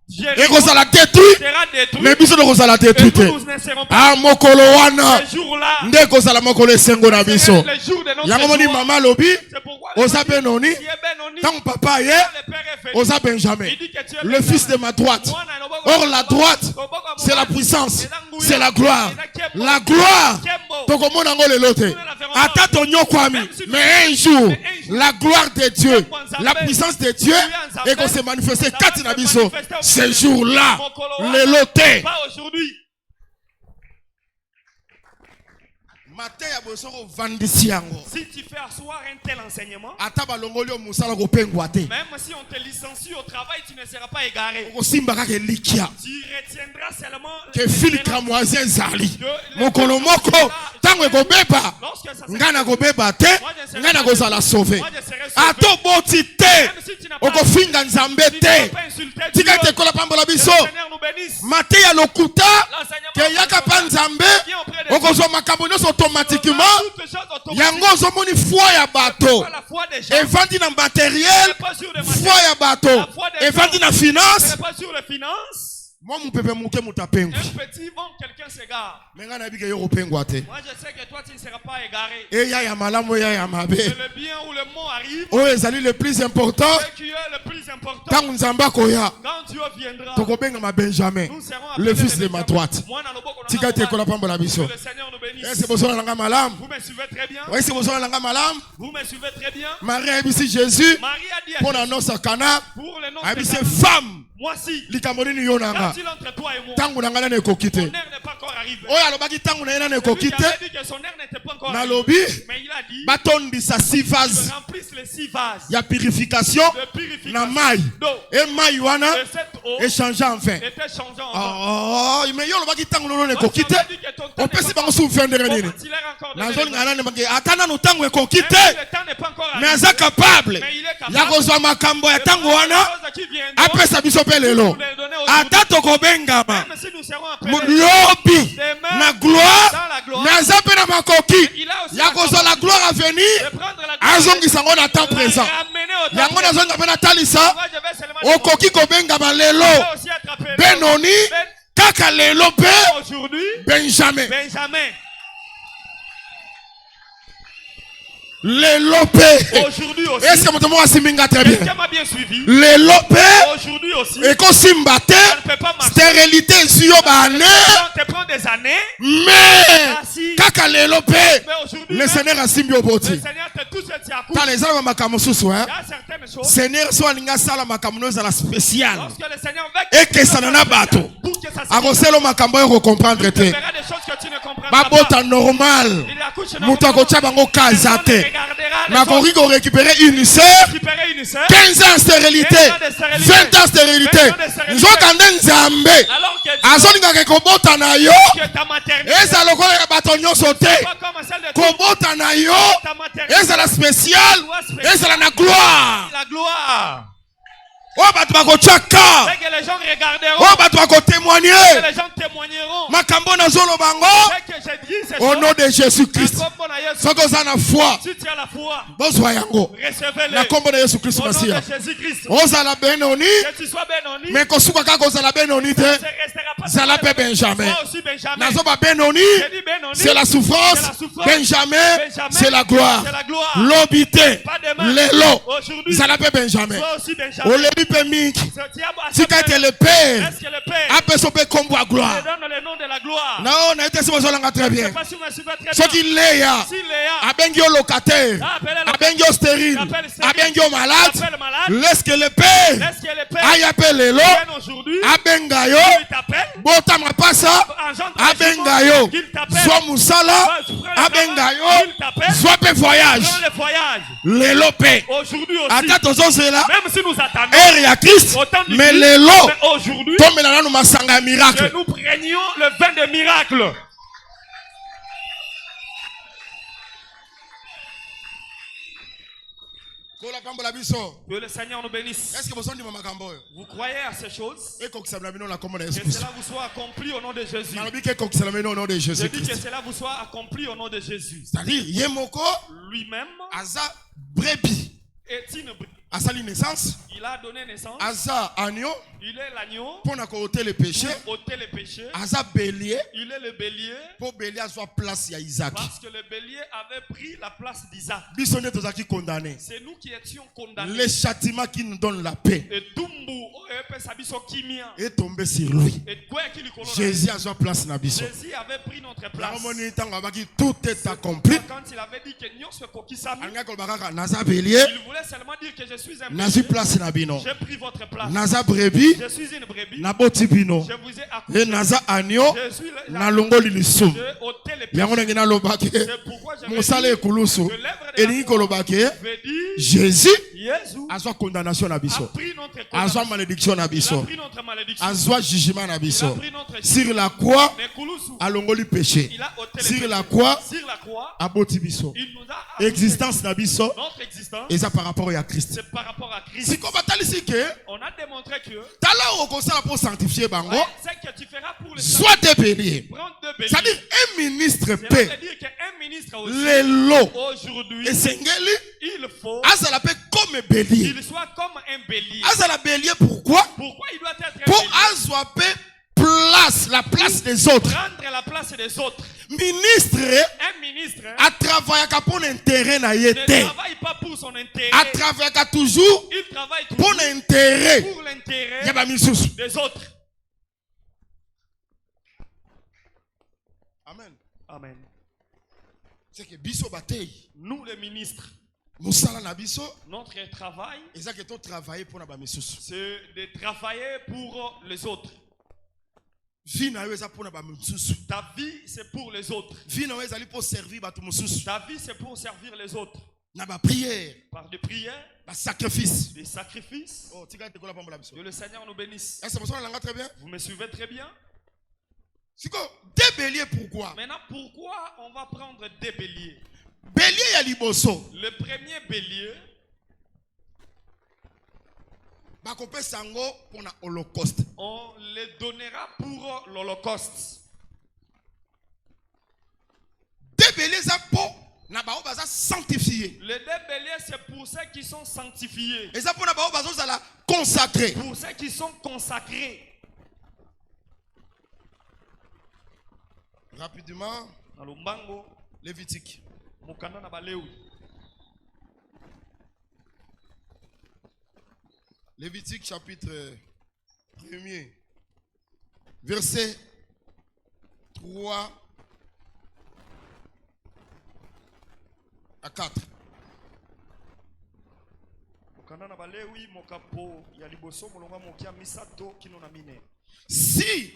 Jéricho ekozala détruit. sera détruit. Mais biso tokozala Et détruit te. nous ne serons pas. Ah mokolo wana. Ce jour-là, Nde ekozala mokolo esengo na biso. le jour de notre Yango moni jour. mama lobi. C'est pourquoi Oza Benoni. qui est Benoni, Tant papa ye. le père est venu. Oza Benjamin. Il dit que tu es Le Benjamin. fils de ma droite. Moi, na loboko- Or la droite, loboko ya c'est la mobali. puissance. Eza nguya. C'est la gloire. Eza kembo. La gloire. Kembo. Tokomona ngo lelo te. Ata tonyokwami. Mais un jour, la gloire de Dieu, la puissance de Dieu, et qu'on se manifester kati na biso. Ce jour-là, lelo te. Pas aujourd'hui. Matin ya bosoko vandisi yango. Si tu fais asseoir un tel enseignement, Ata balongoli yo musala kopengwa te. même si on te licencie au travail, tu ne seras pas égaré. Kosimba kaka likia. Tu retiendras seulement Ke fil cramoisi ezali. de- Mokolo moko tango ekobeba. Lorsque ça Nga na kobeba te. Nga na kozala sauvé. moi je serai sauvé. Ato boti te. Même si tu n'as pas, Okofinga nzambe tu ne te. peux pas insulter Dieu. Tika te kola pambola Que biso. le Seigneur nous bénisse. Mate ya lokuta. L'enseignement Ke yaka pa nzambe. vient auprès de Okozwa makambo nyonso automatiquement. toutes choses automatiques. Yango ozomoni foi ya bato. Pas la foi des gens. Evandi na Ce matériel. n'est pas sur les Foi matériels. ya bato. Evandi na Ce finance. n'est pas sur les finances. Moi mupepe muke mutapengwi. Un petit vent, quelqu'un s'égare. Menga na bike yo kopengwa te. Moi je sais que toi tu ne seras pas égaré. Eya ya malamu eya ya mabe. Que le bien ou le mot arrive, Oyo ezali le plus important. ce qui est le plus important, Tango nzambe akoya. quand Dieu viendra, Tokobenga ma Benjamin. nous serons Le appelés fils de ma droite. Moi, dans le boko, Tika te kola pambola biso. que le Seigneur nous bénisse. Ese bosona nanga malamu. Vous me suivez très bien. Ese bosona nanga malamu. Vous me suivez très bien. Marie ayebisi Jésus. Marie a dit à Pour na Jésus, nosa kana. pour le nom de Ayebisi Jésus, femme. moi si, Likambo nini yo nanga. quand il entre toi et moi, Tango nanga nana ekoki te. son heure n'est pas encore arrivée. Oyo alobaki tango na ye nana Lui ekoki qui te. avait dit que son heure n'était pas encore arrivée. Nalobi. Mais il a dit, Batondisa 6 vases. remplisse les 6 vases Ya purification. de purification Na mai. d'eau. Et mai wana. Et cette eau Échanger enfin. était changée en vin. Oh, mais yo lobaki tango nono Donc, ekoki tu te. avais dit que ton temps n'est Opesi pas bango su mfendere encore- nini. Comment il est encore Nazoli donné le ngana nembaki ata nanu tango ekoki Même te. si le temps n'est pas encore Mais arrivé, aza capable. mais il est capable Ya kozwa makambo ya de tango faire wana. des choses qui viendront Apesa biso pe lelo. nous les donner aujourd'hui. Ata tokobengama. Même si nous serons appelés Lobi demain na gloire. dans la gloire, Mais aza pe na makoki. il a aussi Ya kozwa la gloire à venir. de prendre la gloire Azongisa ngo na temps de la présent. ramener au temps Yango présent. nazonga pe na talisa. Moi, je vais seulement Okoki kobengama lelo. je vais aussi être appelé Benoni. Kaka lelo pe. aujourd'hui Benjamin. Benjamin. Les lopé. Aujourd'hui aussi. Est-ce que mon tomo asiminga très bien? Quelqu'un m'a bien suivi. Les lopé. Aujourd'hui aussi. Et qu'on simbate. Ça ne peut pas marcher. Stérilité sur bané. Ça te prend des années. Mais. Assis. Kaka les lopé. Mais aujourd'hui, Le Seigneur a simbi au le boti. Seigneur te touche et t'y accouche. T'as les armes à makamosusu, hein? Il y a certaines choses. Seigneur soit linga sala makamono à la spéciale. Lorsque le Seigneur veut Et que ça n'en a bateau. pour que ça se Aroselo makambo yo comprendre tu te. verras des choses que tu ne comprendras pas. Babota normal. Il accouche Mutu akotia bango kaza te. regardera les Na autres kori ko récupérer une sœur. récupérer une sœur. 15 ans de stérilité. 15 ans de stérilité. 20 ans de stérilité. 20 ans de stérilité. Nzoka nde nzambe. Alors que Azolingaka kobota na yo. ta maternité Eza lokola bato nyonso te. pas comme celle de Kobota na yo. ta maternité. Ezala spécial. Ezala na gloire. La gloire. Oh bato bakotiaka. C'est que les gens regarderont. Oh bato bakotémoigner. Que les gens témoigneront. Makambo na zolo bango. C'est que j'ai dit ces Au choses. nom de Jésus-Christ. Comme on a Yesu. Soki oza na foi. Si tu as la foi, Bozwa yango. recevez-le. Na kombo na Yesu Kristo Au nom de Masiya. Jésus-Christ. Ozala benoni. Que tu sois béni. Mais kosuka kaka ozala benoni te. Ça ne restera pas. Zala pe Benjamin. Toi aussi, Benjamin. Nazoba benoni. J'ai dit Benoni. C'est la souffrance. C'est la souffrance. Benjamin. Benjamin, C'est la gloire. c'est la gloire. Lobité. Pas demain. Lelo. Aujourd'hui. Zala pe Benjamin. Toi aussi, Benjamin. Olebi pe mingi. Ce diable a Tika ete le Père. Est-ce que le Père Apeso pe kombo ya te gloire. donne le nom de la gloire? Non, na ete se bozolanga très Je ne bien. sais pas si vous me suivez très bien. Soki Léa. Si Léa Abengi yo locataire. Abengi yo stérile. Abengi yo malade. t'appelle malade, Laisse que le Père. laisse que le Père Aïe appelle lelo. vienne aujourd'hui, Abenga yo. qu'il t'appelle, Botama pasa. engendre Abenga yo. qu'il t'appelle, Zwa musala. Abenga yo. qu'il t'appelle, Zwa pe voyage. dans le voyage. Lelo pe. Aujourd'hui aussi, Ata tozozela. même si nous attendons Ere ya Christ. autant du Mais Christ, lelo. mais aujourd'hui, Tomela nanu masanga ya miracle. que nous prenions le vin de miracle. Kola pambola biso. Que le Seigneur nous bénisse. Est-ce que vous avez makambo? Vous croyez à ces choses? Et kokisa bino la kombo na Que Yesu Christ. cela vous soit accompli au nom de Jésus. Nalobi ke kokisa bino au nom de Je Jésus dis que Christ. cela vous soit accompli au nom de Jésus. C'est-à-dire yemoko Lui-même aza brebis. est une brebis. Asali naissance. Il a donné naissance. Aza agneau Il est l'agneau. pour na ôter les péchés. Pour ôter les péchés. Aza bélier Il est le bélier. pour bélier soit place ya Isaac. Parce que le bélier avait pris la place d'Isaac. Biso nde tozaki condamné. C'est nous qui étions condamnés. Le châtiment qui nous donne la paix Et Dumbu, Sabiso Kimia. est tombé sur lui. Et quoi qu'il y Jésus a soit place na biso. Jésus avait pris notre La place. moni tango abaki tout est accompli. Quand il avait dit que nous sommes Kokisami, Anga kolbaka naza bélier, il voulait seulement dire que je suis un nazi bélier. place na bino. J'ai pris votre place. Naza brebis, Je suis une brebis. na boti bino. Je vous ai accouché. Et naza agneau, Je suis na longoli lisumu. J'ai ôté les péchés. Yango ndenge nalobaki. C'est pourquoi je Mosala ekulusu. que l'œuvre de Elingi la foi kolobaki. veut dire Jésus Jésus azwa condamnation na a biso. pris notre Azwa condamnation. malédiction na Il a biso. pris notre malédiction. Azwa jugement na Il a biso. pris notre Sur la croix, Mais Koulousou, alongoli péché. il a ôté les Sur péchés. la croix, Sur la croix, aboti biso. il nous a accouché. Existence na biso, Notre existence, eza par rapport à Christ. c'est par rapport à Christ. Siko batalisi ke, On a démontré que tala okosala pour sanctifier bango, c'est que tu feras pour les soit des béliers. prendre deux béliers. C'est-à-dire un ministre Cela paix, veut dire qu'un ministre aussi, lelo, aujourd'hui, esengeli, il faut azala pe comme bélier. qu'il soit comme un bélier. Azala bélier pourquoi? Pourquoi il doit être un Pour bélier? azwa pe place, la place des autres. Prendre la place des autres. Ministre Un ministre a travaillé pour l'intérêt na ne yete. travaille pas pour son intérêt. A travaillé toujours Il travaille pour toujours l'intérêt. pour l'intérêt Yaba misusu. des autres. Amen. Amen. C'est que biso batei. Nous les ministres, Musala na biso. notre travail, Eza que to travailler pour na ba misusu. c'est de travailler pour les autres. Vie na yo eza pour na ba misusu. Ta vie, c'est pour les autres. Vie na yo ezali pour servir ba mususu. Ta vie, c'est pour servir les autres. Na ba prière, Par des prières, ba sacrifice. des sacrifices. Oh, tika te kola pambola biso. Que le Seigneur nous bénisse. Est-ce que ça langa très bien? Vous me suivez très bien? Siko, des béliers pourquoi? Maintenant, pourquoi on va prendre des béliers? Bélier ya liboso. Le premier bélier, Ba kopé sango pour na holocauste. on les donnera pour l'Holocauste. Des béliers za pour na ba obaza sanctifié. Les deux béliers, c'est pour ceux qui sont sanctifiés. Et ça pour na ba obaza zala consacré. Pour ceux qui sont consacrés. Rapidement, Dans le Mbango, Lévitique. Mukanda na Balewi. Lévitique chapitre 1er, verset 3 à 4. Si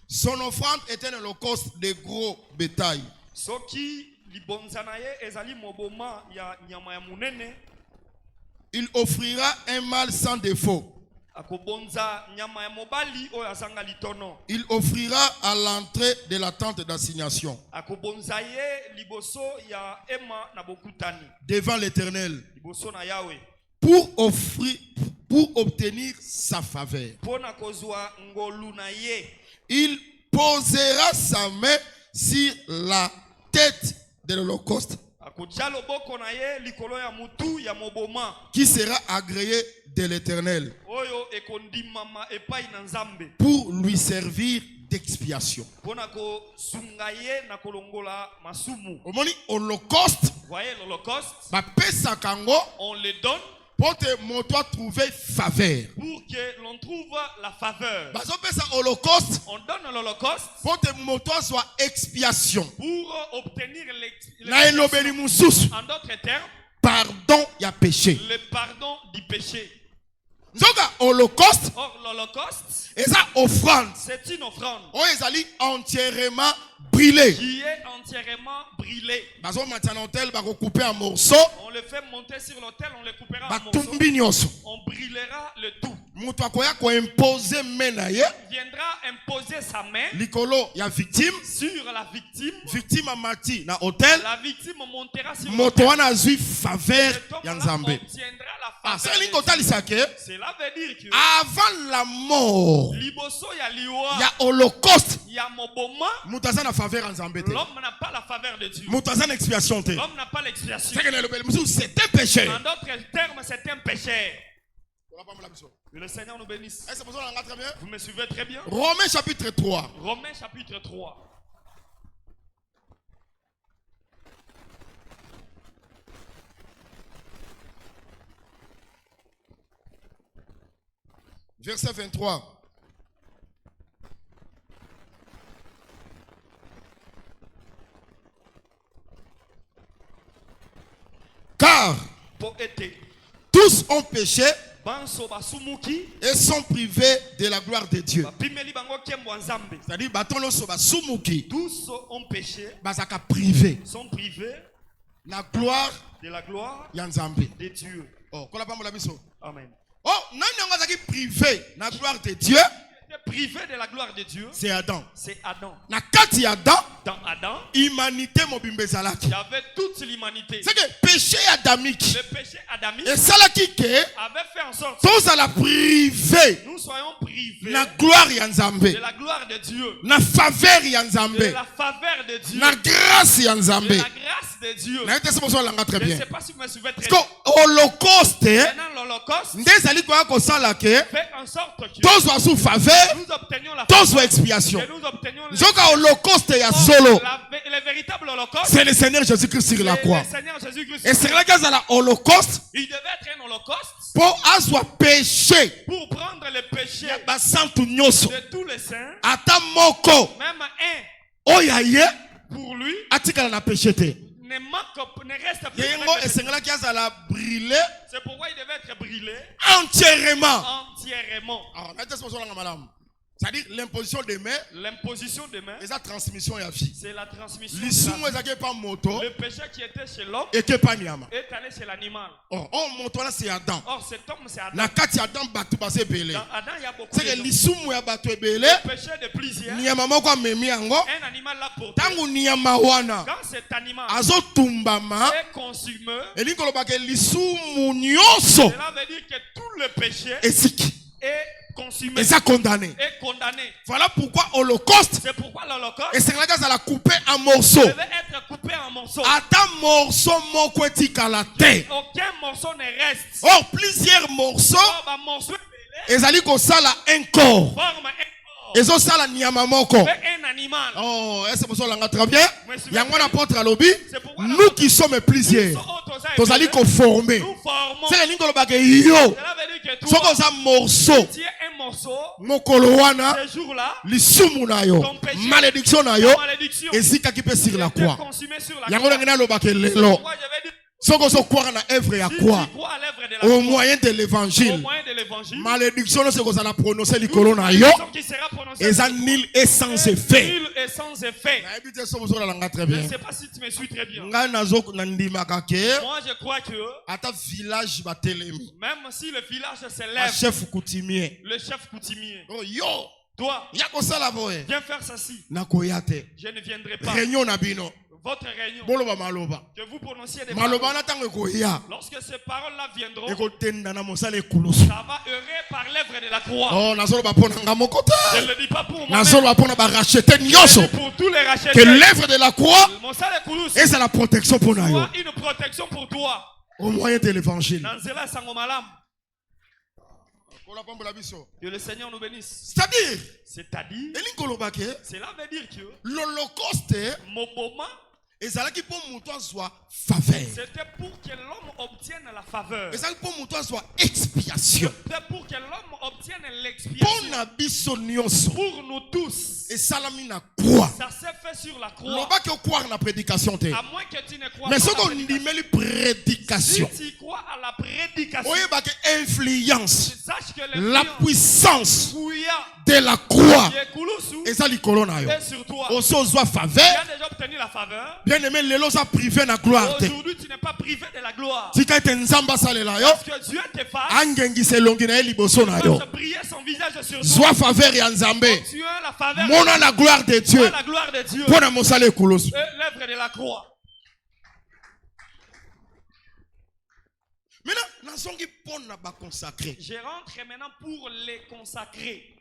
son offrande était un holocauste de gros bétail, il offrira un mâle sans défaut. Il offrira à l'entrée de la tente d'assignation devant l'Éternel pour obtenir sa faveur. Il posera sa main sur la tête de l'holocauste qui sera agréé de l'Éternel pour lui servir d'expiation. Holocauste, on le donne pour que mon toit trouve faveur. Pour que l'on trouve la faveur. Holocauste, on donne l'holocauste pour que mon toit soit expiation. Pour obtenir l'expiation. En d'autres termes, pardon, il y a péché. Le pardon du péché. Holocauste, or l'holocauste, c'est une offrande entièrement brûlée. Qui est entièrement brûlée. On le fait monter sur l'autel, on le coupera en morceaux. On brûlera le tout. Viendra imposer sa main sur la victime. La victime montera sur l'autel. Cela veut dire que avant la mort, il y a holocauste. Il y a moboma. L'homme n'a pas la faveur de Dieu. L'homme n'a pas l'expiation. C'est un péché. En d'autres termes, c'est un péché. Que le Seigneur nous bénisse. Vous me suivez très bien? Romains chapitre 3. Romains chapitre 3. Verset 23. Car tous ont péché et sont privés de la gloire de Dieu. C'est-à-dire, tous ont péché, sont privés la gloire de la gloire de Dieu. Amen. Oh, non, privé de la gloire de Dieu. Privé de la gloire de Dieu, c'est Adam. C'est Adam. Dans Adam, humanité il y avait toute l'humanité. C'est que péché adamique. Le péché adamique et ça là qui avait fait en sorte tous à la privé. Nous soyons privés la gloire yanzambe. De la gloire de Dieu. La faveur yanzambe. De la faveur de Dieu. La grâce yanzambe. De la grâce de Dieu. Je ne sais pas si vous me suivez très bien. Holocauste. L'holocauste fait en sorte que tous soient sous faveur. Nous obtenions la tous soient expiation. Nous obtenions holocauste ya solo. Le véritable holocauste. C'est le Seigneur Jésus-Christ sur la croix. Et c'est là qu'il y a l'holocauste. Il devait être un holocauste. Pour avoir péché. Pour prendre le péché de tous les saints. Ata moko. Même un. Oyaye. Pour lui. Atikala na péché te. Ne reste plus. C'est pourquoi il devait être brûlé. Entièrement. C'est-à-dire l'imposition des mains. L'imposition des mains. C'est la transmission ya vie. C'est la transmission. Le péché qui était chez l'homme est allé chez l'animal. Or moto là c'est Adam. Or cet homme c'est Adam. La kati Adam batu basé belé. Dans Adam il y a beaucoup. C'est que lisumu ya batu belé. Le péché de plusieurs. Nyama moko amemi yango. Un animal là pour. Tangu nyama wana. Quand cet animal azotumbama est consumé. Elingo lobake lisumu nyonso. Cela veut dire que tout le péché est consumé. Et ça condamné. Est condamné. Voilà pourquoi holocauste. C'est pourquoi l'holocauste. Et c'est là que ça l'a coupé en morceaux. Devait être coupé en morceaux. Ata morceau moko etikala te. Aucun morceau ne reste. Or plusieurs morceaux. Et ça dit qu'on sala un corps. Forme un Et ça sala nyama moko. Un animal. Oh, est-ce que vous l'avez très bien? Yango apôtre lobby. Nous qui sommes plusieurs. Nous allons conformer. Nous formons. C'est l'ingolo bagay yo. Cela veut Soko za morceau. Tu es un morceau. Mokolo wana. Ce jour-là. Lisumu na yo. Ton péché. Malédiction na yo. Malédiction. Ezika ki pe sur la croix. Consumé sur la Yango croix. ngena lo bakelelo. Moi, je vais dire. Soko so croire na œuvre ya Si croix. tu crois à l'œuvre de la Au croix, moyen de au l'évangile. moyen de l'évangile, Malédiction no soko za la prononcer likolo na yo. qui sera prononcée Eza nil et sans effet. nul et sans effet. Na ebite so so la nga très Je bien. ne sais pas si tu me suis très bien. Nga nazo na ndimaka ke Moi, je crois que ata village batelemi. même si le village se Un lève, chef coutumier. le chef coutumier, Oh yo, toi, ya kosala boye. viens faire ceci. Nakoya te. Je ne viendrai pas. Réunion na bino. Votre réunion, Boloba maloba. que vous prononciez des Maloba paroles. na tango koya. Lorsque ces paroles-là viendront, Ekotenda na mosala ekulusu. ça va errer par l'œuvre de la croix. Oh, nazolo ba pona nga moko Je te. ne le dis pas pour moi. Nazolo ba pona ba racheter Je le nyoso. dis pour tous les Que racheteurs. l'œuvre de la croix Mon salaire coulous est la protection pour nous. soit une protection pour toi. Au moyen de l'évangile. Dans cela, sango malam. Que le Seigneur nous bénisse. C'est-à-dire, C'est-à-dire, cela veut dire que l'Holocauste Moboma, ezalaki pour mutu soit faveur. c'était pour que l'homme obtienne la faveur. Ezalaki pour mutu soit expiation. C'était pour que l'homme obtienne Pour l'expiation. na biso nyonso. Pour nous tous. Esalami na croix. Ça s'est fait sur la croix. Lobaki croire na prédication te. À moins que tu ne crois Mais pas ce à la qu'on prédication. dit prédication. Si tu crois à la prédication, Oyebaki influence. sache que La puissance Fouilla, de la croix. qui est Koulousou, Eza likolo na yo. est sur toi. Oso zwa Tu faveur. as déjà obtenu la faveur. Bien aimé lelo za privé na gloire te. Aujourd'hui, tu n'es pas privé de la gloire. Tika ete nzamba salela yo. Parce que Dieu te fasse. Angengisa elongi na ye liboso na yo. Fasse briller son visage sur toi. Zwa faveur ya nzambe. Tu as la faveur. Mona la gloire de Tu as Dieu. la gloire de Dieu. Pona mosala ekulusu. Et l'œuvre de la croix. Maintenant, nazongi pona ba consacré. Je rentre maintenant pour les consacrer.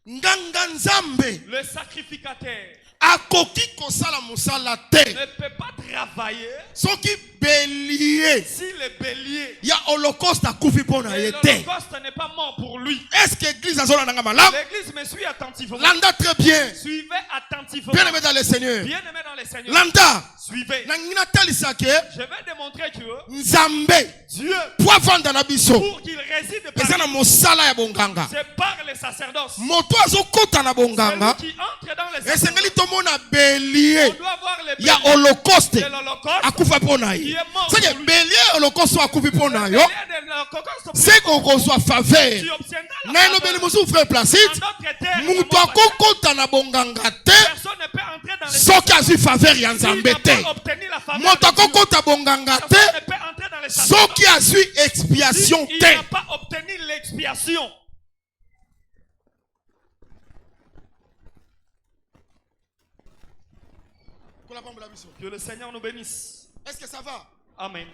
Nganga nzambe Le sacrificateur akoki kosala mosala te. ne peut pas travailler Soki bélier si le bélier ya holocauste akufi pona et ye te. l'Holocauste n'est pas mort pour lui. Est-ce que l'église azolanda nga malamu? L'église me suit attentivement. Landa très bien. Suivez attentivement. Bien aimé dans le Seigneur. Bien aimé dans le Seigneur. Landa. Suivez. Nangina talisa ke Je vais démontrer que nzambe Dieu, po avanda na biso. pour qu'il réside Eza na parmi nous, mosala ya bonganga. c'est par le sacerdoce. Moto azokota na bonganga. Celui qui entre dans le sacerdoce, Esengeli tomona bélier on doit voir le ya bélier holocauste de l'Holocauste. akufa pona Il ye. est mort C'est pour que lui. bélier holocauste akufi pona yo. Le bélier de l'Holocauste, C'est qu'on reçoit faveur. tu obtiendras la Na elobeli faveur. mosusu frère Placide. En d'autres termes, Mutu akokota na bonganga te. personne ne peut entrer dans le Soki azwi faveur ya S'il nzambe n'a te. pas obtenu la faveur Moto de Dieu, akokota bonganga personne te. ne peut entrer dans le Soki sacerdoce. azwi expiation Il te. n'a pas obtenu l'expiation. Que le Seigneur nous bénisse. Est-ce que ça va? Amen.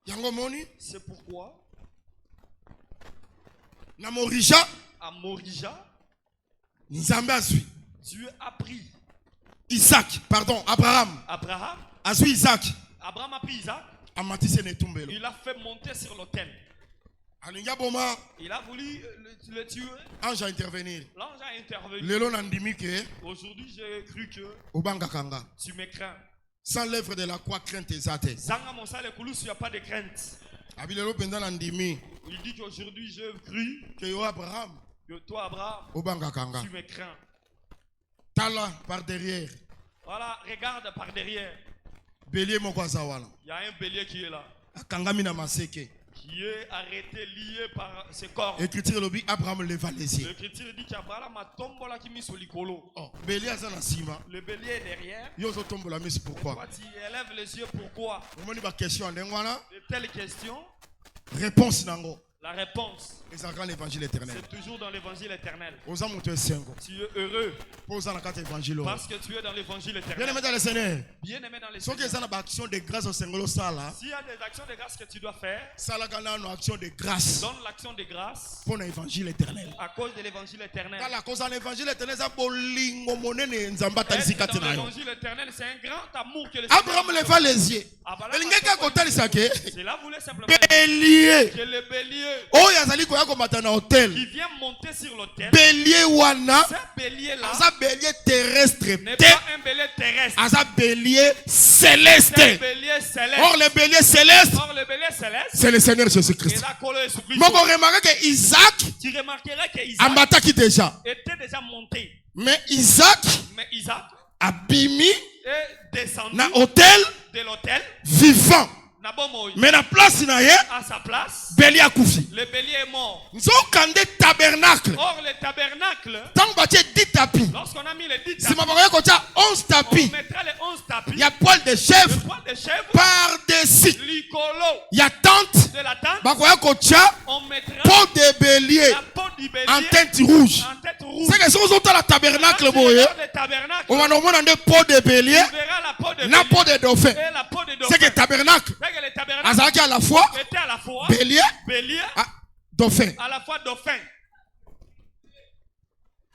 Yango moni C'est pourquoi, na morija à Morija, nzambe azwi Dieu a pris Abraham Abraham. azwi Isaac Abraham a pris Isaac. amatisi na etumbelo. Il a fait monter sur l'autel. Alingi aboma Il a voulu le tuer. ange a intervenir. L'ange a intervenu. Lelo na ndimi ke Aujourd'hui, j'ai cru que obangaka nga. tu me crains. Sans l'œuvre de la croix crainte eza te. Zanga Monsale Koulous, il n'y a pas de crainte. Abi lelo penza na ndimi Il dit qu'aujourd'hui, j'ai cru ke yo Abraham que toi, Abraham, obangaka nga. tu me crains. Tala par derrière Voilà, regarde par derrière. bélier moko aza wana. Il y a un bélier qui est là, Akangami na maseke. qui est arrêté, lié par ses corps. Écriture lobi Abraham leva les yeux. L'écriture dit qu'Abraham a tombé là qui mis sur l'icolo. Oh, bélier aza na sima. Le bélier est derrière. Yo zo tombola misi pourquoi? Toi, tu élèves les yeux, pourquoi? Omoni ba question ndenge wana. De telles questions, Réponse nango. la réponse, ezalaka na évangile éternel. c'est toujours dans l'évangile éternel. Oza moto esengo. Tu es heureux Po oza na kati ya évangile oyo. parce que tu es dans l'évangile Bien éternel. aimé dans le Seigneur. Bien aimé dans les Soki Seigneurs. eza na ba action de grâce osengolo sala. S'il y a des actions de grâce que tu dois faire, Salaka nano action de grâce donne l'action de grâce pour na évangile éternel. à cause de l'évangile éternel. Kala koza na évangile éternel eza bolingo monene nzamba Être talisi kati dans na yo. l'évangile éternel, c'est un grand amour que le Abraham Seigneur leva les yeux. Abraham Elingaki akotalisa ke Cela voulait simplement bélier que le bélier oyo azali koya komata na hotel. qui vient monter sur l'autel, Bélier wana ce bélier-là aza bélier terrestre n'est te. pas un bélier terrestre, Aza bélier céleste. c'est un bélier céleste. Or le bélier céleste Or, le bélier céleste. c'est le Seigneur Et Jésus-Christ. là, Kolo Jésus-Christ. Donc on remarque que Isaac Tu remarqueras que Isaac amataki déjà. était déjà monté. Mais Isaac Mais Isaac a bimi est descendu na hôtel de l'autel. vivant. Nabomo, Mais na place na ye, à sa place, Bélier a koufi. le bélier est mort. Nzokande tabernacle. Or, le tabernacle, Tant batie 10 tapis. lorsqu'on a mis les 10 Si tapis, ma bakoye kotia 11 on tapis. mettra les 11 tapis. Il y a poil de Le chèvre poil de chèvre, par-dessus. l'icolo Il y a tente. de la tente, Bakoye kotia on mettra peau de bélier la peau du bélier en teinte rouge. en tête rouge. C'est que si on la tabernacle Quand tu boye, regardes le tabernacle, on va nous demander peau de bélier, tu verras la peau de na bélier peau de dauphin. et la peau de C'est que dauphin. tabernacle, C'est que le tabernacle azalaki à la fois était à la fois bélier, bélier, dauphin. à la fois dauphin.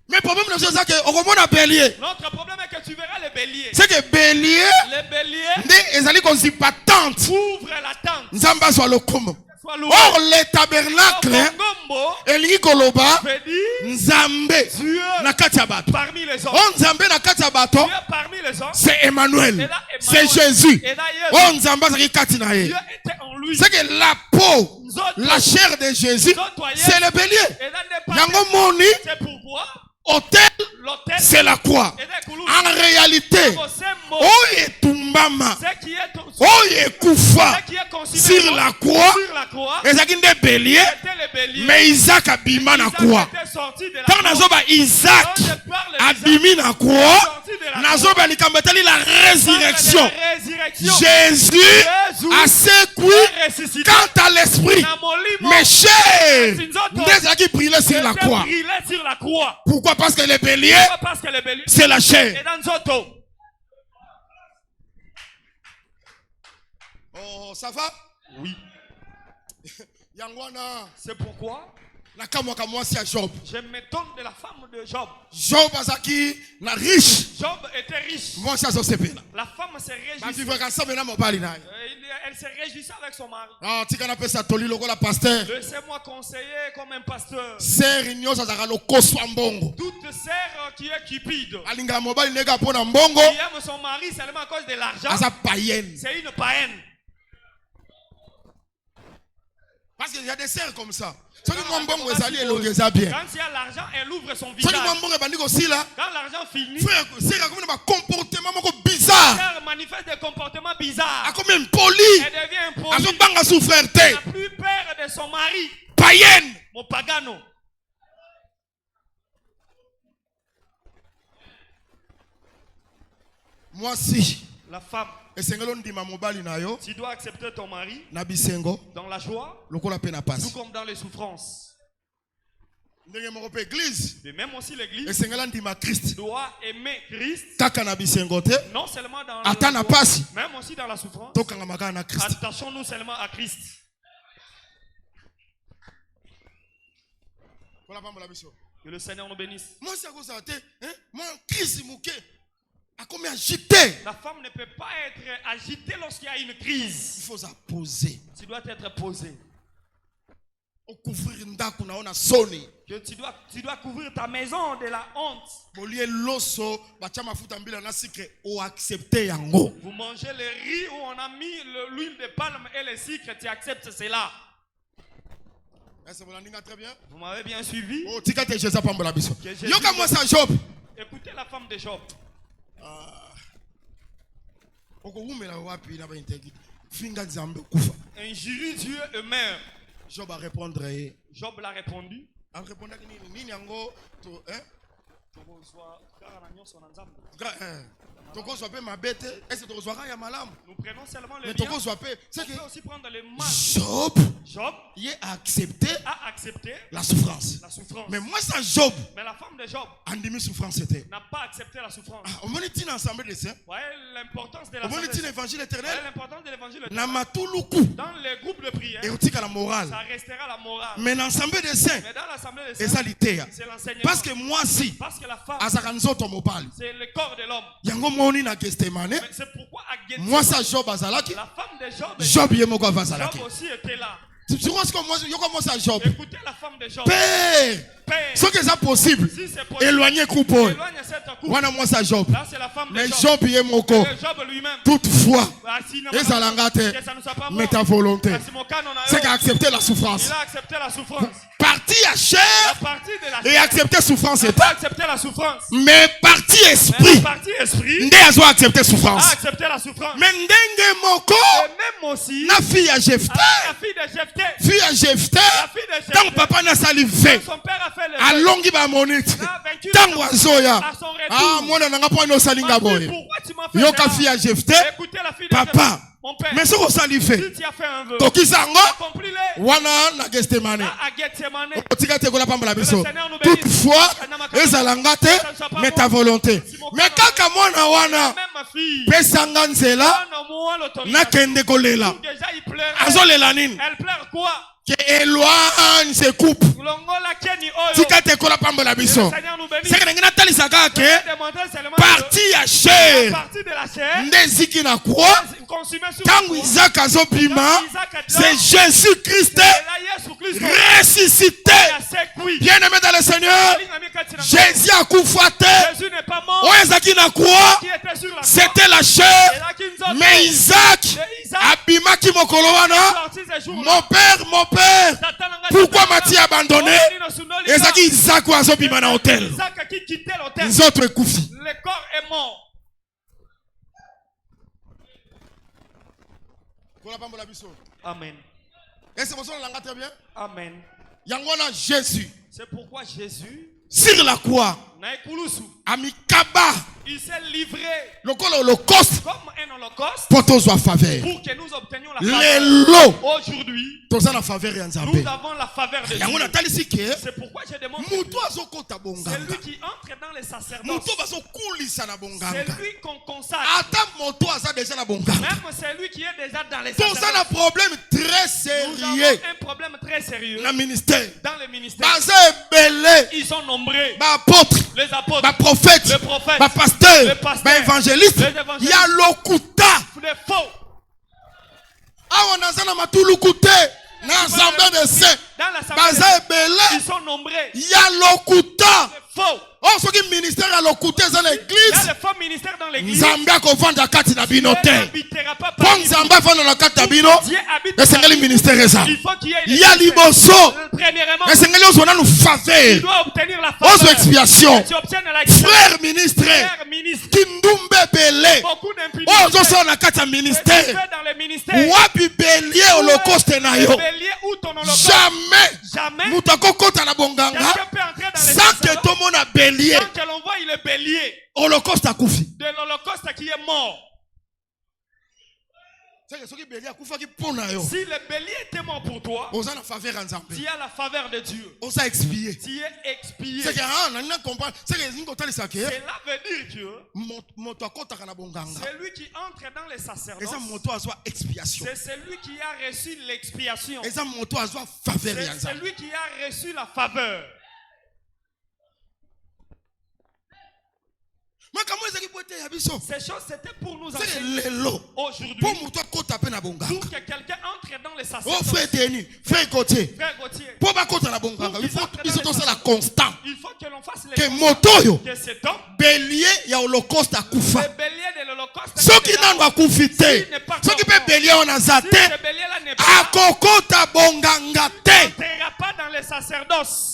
Mais le problème c'est ça que on remonte bélier. Notre problème est que tu verras le bélier. C'est que bélier, Le bélier ne ezali konzi patente. ouvre la tente. Nzamba soit le comme. Soit l'ouvre. Or le tabernacle, Gombo elingi koloba veut dire nzambe Dieu na kati ya bato. parmi les hommes. Oh nzambe na kati ya bato, Dieu parmi les hommes. c'est Emmanuel. Et là, C'est Emmanuel. Jésus. Et là, Jésus. Oh nzambe azalaki kati na ye. Dieu était en lui. C'est que la peau, Nous autres, la chair de Jésus, c'est le bélier. Et là, n'est pas. Yango moni, C'est pourquoi hôtel, l'autel c'est la croix. et des coulous. En réalité, C'est mot. oye tumbama, Ce qui est oye kufa ce qui est considéré sur la croix, sur la croix. ezalaki nde bélier, C'était le bélier. mais Isaac abima na Isaac croix. était sorti de la Tant croix. nazoba Isaac Quand je parle d'Isaac, abimi na croix, sorti de la nazoba likambo etali la résurrection. parle de la résurrection. Jésus a sécoui est ressuscité. quant à l'esprit. Na molimo. Mes chairs, Sinzoto. nde ezalaki brûlé sur la Était croix. brûlé sur la croix. Pourquoi? Parce que le bélier, Pourquoi? Parce que le bélier c'est la est chair. dans Zoto. Oh, ça va? Oui. Yangwana, C'est pourquoi nakamwaka mwasi ya Job. je m'étonne de la femme de Job. Job azaki na riche. Job était riche. Mwasi azosepela. La femme se réjouissait. Bavivaka ensemble na mobali na ye. Elle se réjouissait avec son mari. Ah, tika na pesa toli lokola pasteur. Laissez-moi conseiller comme un pasteur. Sœur nyonso azaka lokoswa mbongo. Toute sœur qui est cupide, Alingaka mobali nega pona mbongo, qui aime son mari seulement à cause de l'argent, aza païenne. c'est une païenne. Parce qu'il y a des sœurs comme ça. Soki mwa mbongo ezali elongi eza bien. Quand il y a l'argent, elle ouvre son Soki mwa visage. mbongo ebandi kosila, Quand l'argent finit, frère sœur akomi na ba comportement moko bizarre. elle manifeste des comportements bizarres. Akomi impoli. Elle devient impolie. Azobanga sous frère Elle te. n'a plus peur de son mari. Païenne. Mon pagano. Moi si La femme, esengelo ndima mobali na yo tu dois accepter ton mari na bisengo dans la joie, lokola pe na tout pasi. comme dans les souffrances. Ndenge moko pe église Et même aussi l'église esengela ndima Christ doit aimer Christ, kaka na bisengo te, non seulement dans ata na la joie, pasi même aussi dans la souffrance. tokanga makala na Christ. Attachons-nous seulement à Christ. Voilà pambola biso. Que le Seigneur nous bénisse. Moi si akozala te, hein, moi crise muke akomi agité. La femme ne peut pas être agitée lorsqu'il y a une crise. Il faut se poser. Tu dois être posé. Au couvrir ndaku na ona soni. Que tu dois couvrir ta maison de la honte. Bolie loso bacha mafuta mbila na sucre o accepter yango. Vous mangez le riz où on a mis l'huile de palme et le sucre, tu acceptes cela. Est-ce que vous l'avez très bien? Vous m'avez bien suivi? Oh, tika te Jésus pambola biso. Que Jésus- Yoka moi ça Job. Écoutez la femme de Job. Oko umela wapi na ba integrité. Finga nzambe kufa. Injurie Dieu et meurt. Job a répondre eh. Job l'a répondu. A répondre nini yango to hein? Toko soit ma bête, est-ce que tu reçois ya malam? Nous prenons seulement le Mais bien. toko soit c'est On que peut aussi prendre le mal. Job Job il a accepté a accepté la souffrance. la souffrance. Mais moi ça Job Mais la femme de Job andimi souffrance c'était. n'a pas accepté la souffrance. On m'a dit ensemble de saints. Vous voyez l'importance de la On m'a dit souffrance. l'évangile Vous voyez éternel. l'importance de l'évangile. Na matuluku Dans les groupes de prière, et otika la morale. ça restera la morale. Mais ensemble de saints Mais dans l'assemblée des et saints, ça litéa. c'est l'enseignement. Parce que moi si Parce que la femme, azaka nzoto mobali. c'est le corps de l'homme. Yango moni na Gethsemane. Mais c'est pourquoi à Gethsemane, Moi ça Job azalaki. la femme de Job, Job yemoko avazalaki. Job aussi était là. Tu vois ce que moi yoko moi ça Job. Écoutez la femme de Job. Père, père. Ce que c'est possible. Si c'est possible, Éloigner couple. éloigne cette couple. Wana moi ça Job. Là, c'est la femme de Mais Job. Job y est moko. Et Job lui-même. Toutefois, Ah, si, non, et ça l'engate. que ça nous a pas Mais mort. ta volonté. Ah, si mon canon a C'est eu, qu'à accepter la souffrance. il a accepté la souffrance. Partie à La chair partie de la et chair. accepter souffrance Il est n'a pas accepté la souffrance. mais partie Mais esprit. la partie esprit Nde azo accepter souffrance. a accepté la souffrance. Mais ndenge moko Et même aussi, na fille à Jephthé. la fille de Jephthé. Fille à Jephthé. La fille de Jephthé. Tant papa na salivé. Son père a fait le Alongi ba monite. a vaincu Tant azoya. à son retour. Ah mwana nanga po no salinga Ma fille, boy. pourquoi tu m'as fait Yoka cela? fille à Jephthé. Écoutez la fille de Papa. Jephthé. Mon père. Mais ce qu'on salivé. Si tu as fait un vœu, Tokizango. accomplis-le. Wana na gestemane. À Gethsemane. Otika te kola pamba la biso. Que le Seigneur nous bénisse. Toutefois, ezalanga te mais ta volonté. Mais kaka mwana wana Même ma fille. pesanga nzela Donne au moins l'autorisation. nakende kolela. Déjà, il pleure. Azolela nini? Elle pleure quoi? Que éloigne se coupe. Longola Kenny Oyo. Tika te kola pamba la Que le biso. Seigneur nous bénisse. C'est que ngena talisa kaka Je ke vais demander seulement partie ya la chair partie de la chair. ndeziki na croix. Consumée sur Tangu Isaac azobima, c'est Jésus-Christ c'est là Jésus-Christ. ressuscité. Bien-aimé dans le Seigneur, Jésus a koufaté. Jésus n'est pas mort. Oezaki na croix, Qui était sur la croix. c'était la Et chair. là, qui nous a Mais fait. Isaac, Et Isaac, abimaki mokolo wana, sorti ces jours-là. mon père, pourquoi m'as-tu abandonné? Ezaki Isaac ou azobima na hôtel. Isaac qui quittait l'hôtel. Nzoto ekufi. Le corps est mort. Amen. Et c'est pour ça qu'on l'a très bien. Amen. Yangona Jésus, C'est pourquoi Jésus, sur la croix, Naekulusu, amikaba, il s'est livré le holocauste, comme un holocauste pour tous à faveur. pour que nous obtenions la Les faveur. lots, Aujourd'hui, tous à la faveur et en nous Zambé. avons la faveur de Yangona Dieu. talisi ke, C'est pourquoi je demande muto azokota bonganga. celui qui entre dans les sacerdoces, Muto bazokulisa na c'est bonganga. lui qu'on consacre. Ata moto aza déjà na bonganga. Même c'est lui qui est déjà dans les Tous à sacerdoces. na problème très Nous avons sérieux un problème très sérieux na ministère. dans le ministère. Baza ebele, Ils sont nombreux. ba apôtre, Les apôtres, ba prophète, le prophète, ba pasteur, le pasteur, ba évangéliste. les évangélistes. Ya lokuta. les faux. Awa naza na matuluku te. Na assemblée de saints. Dans l'assemblée, Baza ils ebele. sont nombreux. Ya lokuta. Les faux. Oh, ce qui ministère ya lokuta za na Il y a église. les faux ministères dans l'église. Nzambe akovanda kati na bino Dieu te. n'habitera pas Po parmi vous. nzambe avanda na kati na bino. Dieu habite Esengeli parmi vous. ministère eza. Il faut qu'il y ait une Ya liboso. Premièrement, Esengeli ozwa nanu tu faveur. dois obtenir la Ozo faveur. expiation. Que tu obtiennes la grâce. Frère ministre. Frère ministre. Kindumbe bele. Beaucoup d'impunité. Oh, ozosala na kati ya Tu ministère. fais dans le ministère. Wapi belie holocauste na yo. Le bélier ou ton holocauste. Jamais. Jamais. Mutu akokota na bonganga. Quelqu'un peut entrer dans les Sans que sacerdoces tomona bélier. sans que l'on voie le bélier Holocauste akufi. de l'holocauste qui est mort. Soki bélier akufaki mpona yo. Si le bélier était mort pour toi, Oza na faveur ya Nzambe. tu as la faveur de Dieu. Oza expier. Tu es expié. C'est que ah nani comprendre. C'est que zingo talisa ke. Cela veut dire que Moto akotaka na bonganga. celui qui entre dans les sacerdoces, Eza moto azwa expiation. c'est celui qui a reçu l'expiation. Eza moto azwa faveur ya C'est Nzambe. celui qui a reçu la faveur. Makambo ezaki bote ya biso. Ces choses, c'était pour nous C'est enseigner lelo. aujourd'hui. Po moto akota pe na bonganga. Pour que quelqu'un entre dans les Oh sacerdoces. frère Denis, frère Gauthier. Frère Gauthier, Po bakota na bonganga. Il faut biso to sala constant. il faut que l'on fasse les Que constats moto yo que cet homme, bélier ya holocauste akufa. le bélier de l'holocauste, Soki nanu akufi te. Soki pe bélier on aza si te. ce bélier-là n'est pas, Akokota bonganga te. ne n'entrera pas dans les sacerdoces.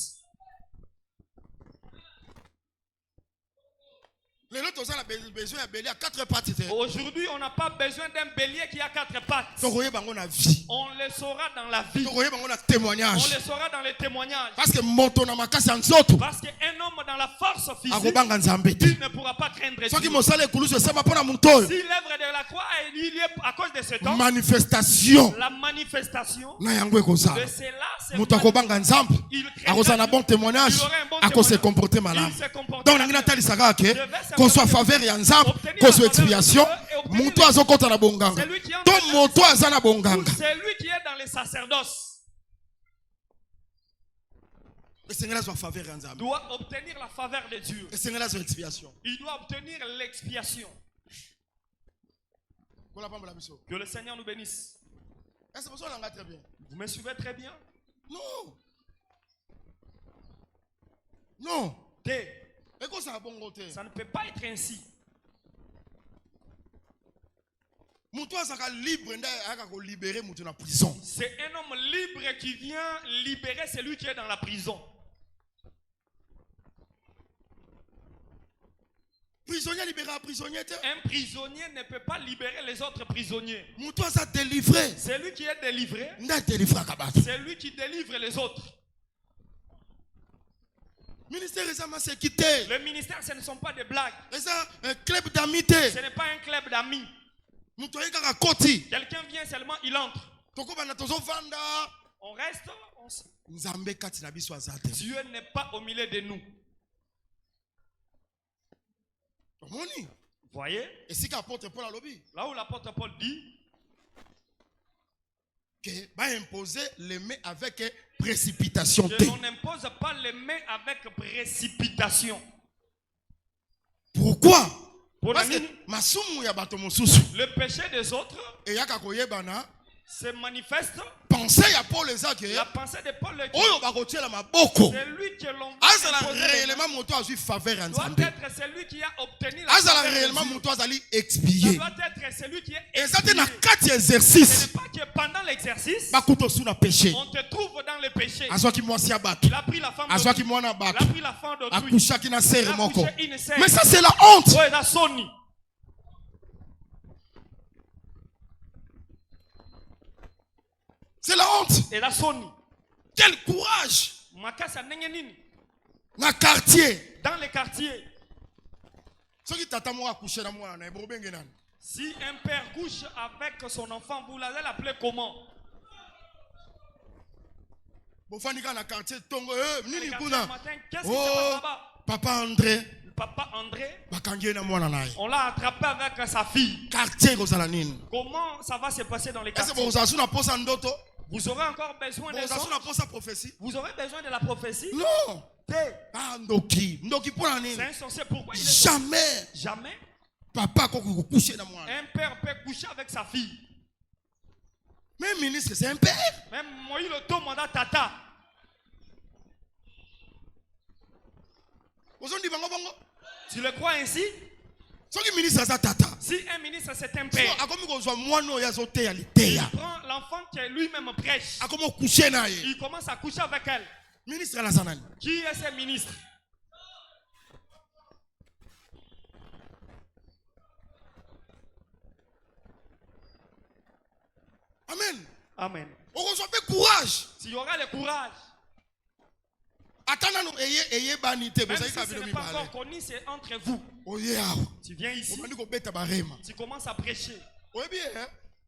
Lelo toza na besoin ya bélier à 4 pattes te. Aujourd'hui, on n'a pas besoin d'un bélier qui a 4 pattes. Tokoye bango na vie. On le saura dans la vie. Tokoye bango na On témoignage. le saura dans les témoignages. Parce que moto na makasi ya nzoto. Parce qu'un homme dans la force physique, Akobanga Nzambe te. il ne pourra pas craindre Soki Dieu. mosala ekulusu esema mpona moto oyo. Si l'œuvre de la croix est liée à cause de cet homme, Manifestation la manifestation na yango ekozala. de cela, c'est Moto akobanga Nzambe. il craindra Akozala na bon Dieu. témoignage. Il aura un bon Akose témoignage. comporter malamu. Il se comportera Donc nangi bien. natalisaka ke Je vais qu'on soit simplement faveur ya Nzambe, obtenir qu'on la soit faveur expiation, de Dieu et obtenir moto azokota na bonganga. Celui qui entre To dans moto aza na Pour bonganga. celui qui est dans les sacerdoces Esengela azwa faveur ya Nzambe. doit obtenir la faveur de Dieu. Esengela azwa expiation. Il doit obtenir l'expiation. Kola pambola biso. Que le Seigneur nous bénisse. Est-ce que vous avez très bien? Vous me suivez très bien? Non. Non. Ça ne peut pas être ainsi. C'est un homme libre qui vient libérer celui qui est dans la prison. Un prisonnier ne peut pas libérer les autres prisonniers. C'est lui qui est délivré. C'est lui qui délivre les autres. Le ministère, ce ne sont pas des blagues. Ce n'est pas un club d'amis. Quelqu'un vient seulement, il entre. On reste. Dieu n'est pas au milieu de nous. Vous voyez? Là où l'apôtre Paul dit que imposer les mains avec précipitation. Que l'on n'impose pas les mains avec précipitation. Pourquoi? Parce que le péché des autres se manifeste. La pensée de Paul est c'est lui que l'on réellement doit être celui qui a obtenu la réellement doit être celui qui est exercice. Ce n'est pas que pendant l'exercice on te trouve dans le péché. Il a pris la femme d'autrui. Il a pris la femme d'autrui. Mais ça c'est la honte. C'est la honte. Et la sonne. Quel courage. Dans quartier. Dans les quartiers. Si un père couche avec son enfant, vous l'allez l'appeler comment? Qu'est-ce qui se passe là-bas? Papa André. Papa André, on l'a attrapé avec sa fille. Comment ça va se passer dans les quartiers? Vous aurez encore besoin de prophétie. Vous aurez besoin de la prophétie? Non. C'est un insensé. Pourquoi il est jamais. Jamais. Papa un père peut coucher avec sa fille. Même ministre, c'est un père. Même Moïse le mandat tata. Tu le crois ainsi? Si un ministre c'est un père, il prend l'enfant qui lui-même prêche. Il commence à coucher avec elle. Qui est ce ministre? Amen. Amen. Courage. S'il y aura le courage. Même si ce n'est pas encore connu, c'est entre vous. Tu viens ici, tu commences à prêcher. Vous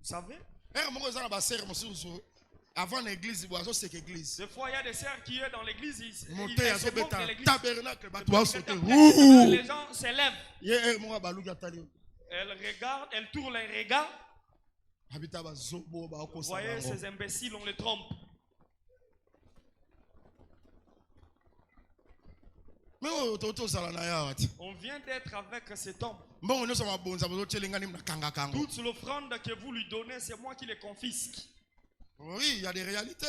savez? Avant l'église, des fois il y a des sœurs qui sont dans l'église. Les gens s'élèvent. Elles regardent, elles tournent les regards. Vous voyez, ces imbéciles, on les trompe. On vient d'être avec cet homme. Toute l'offrande que vous lui donnez, c'est moi qui les confisque. Oui, il y a des réalités.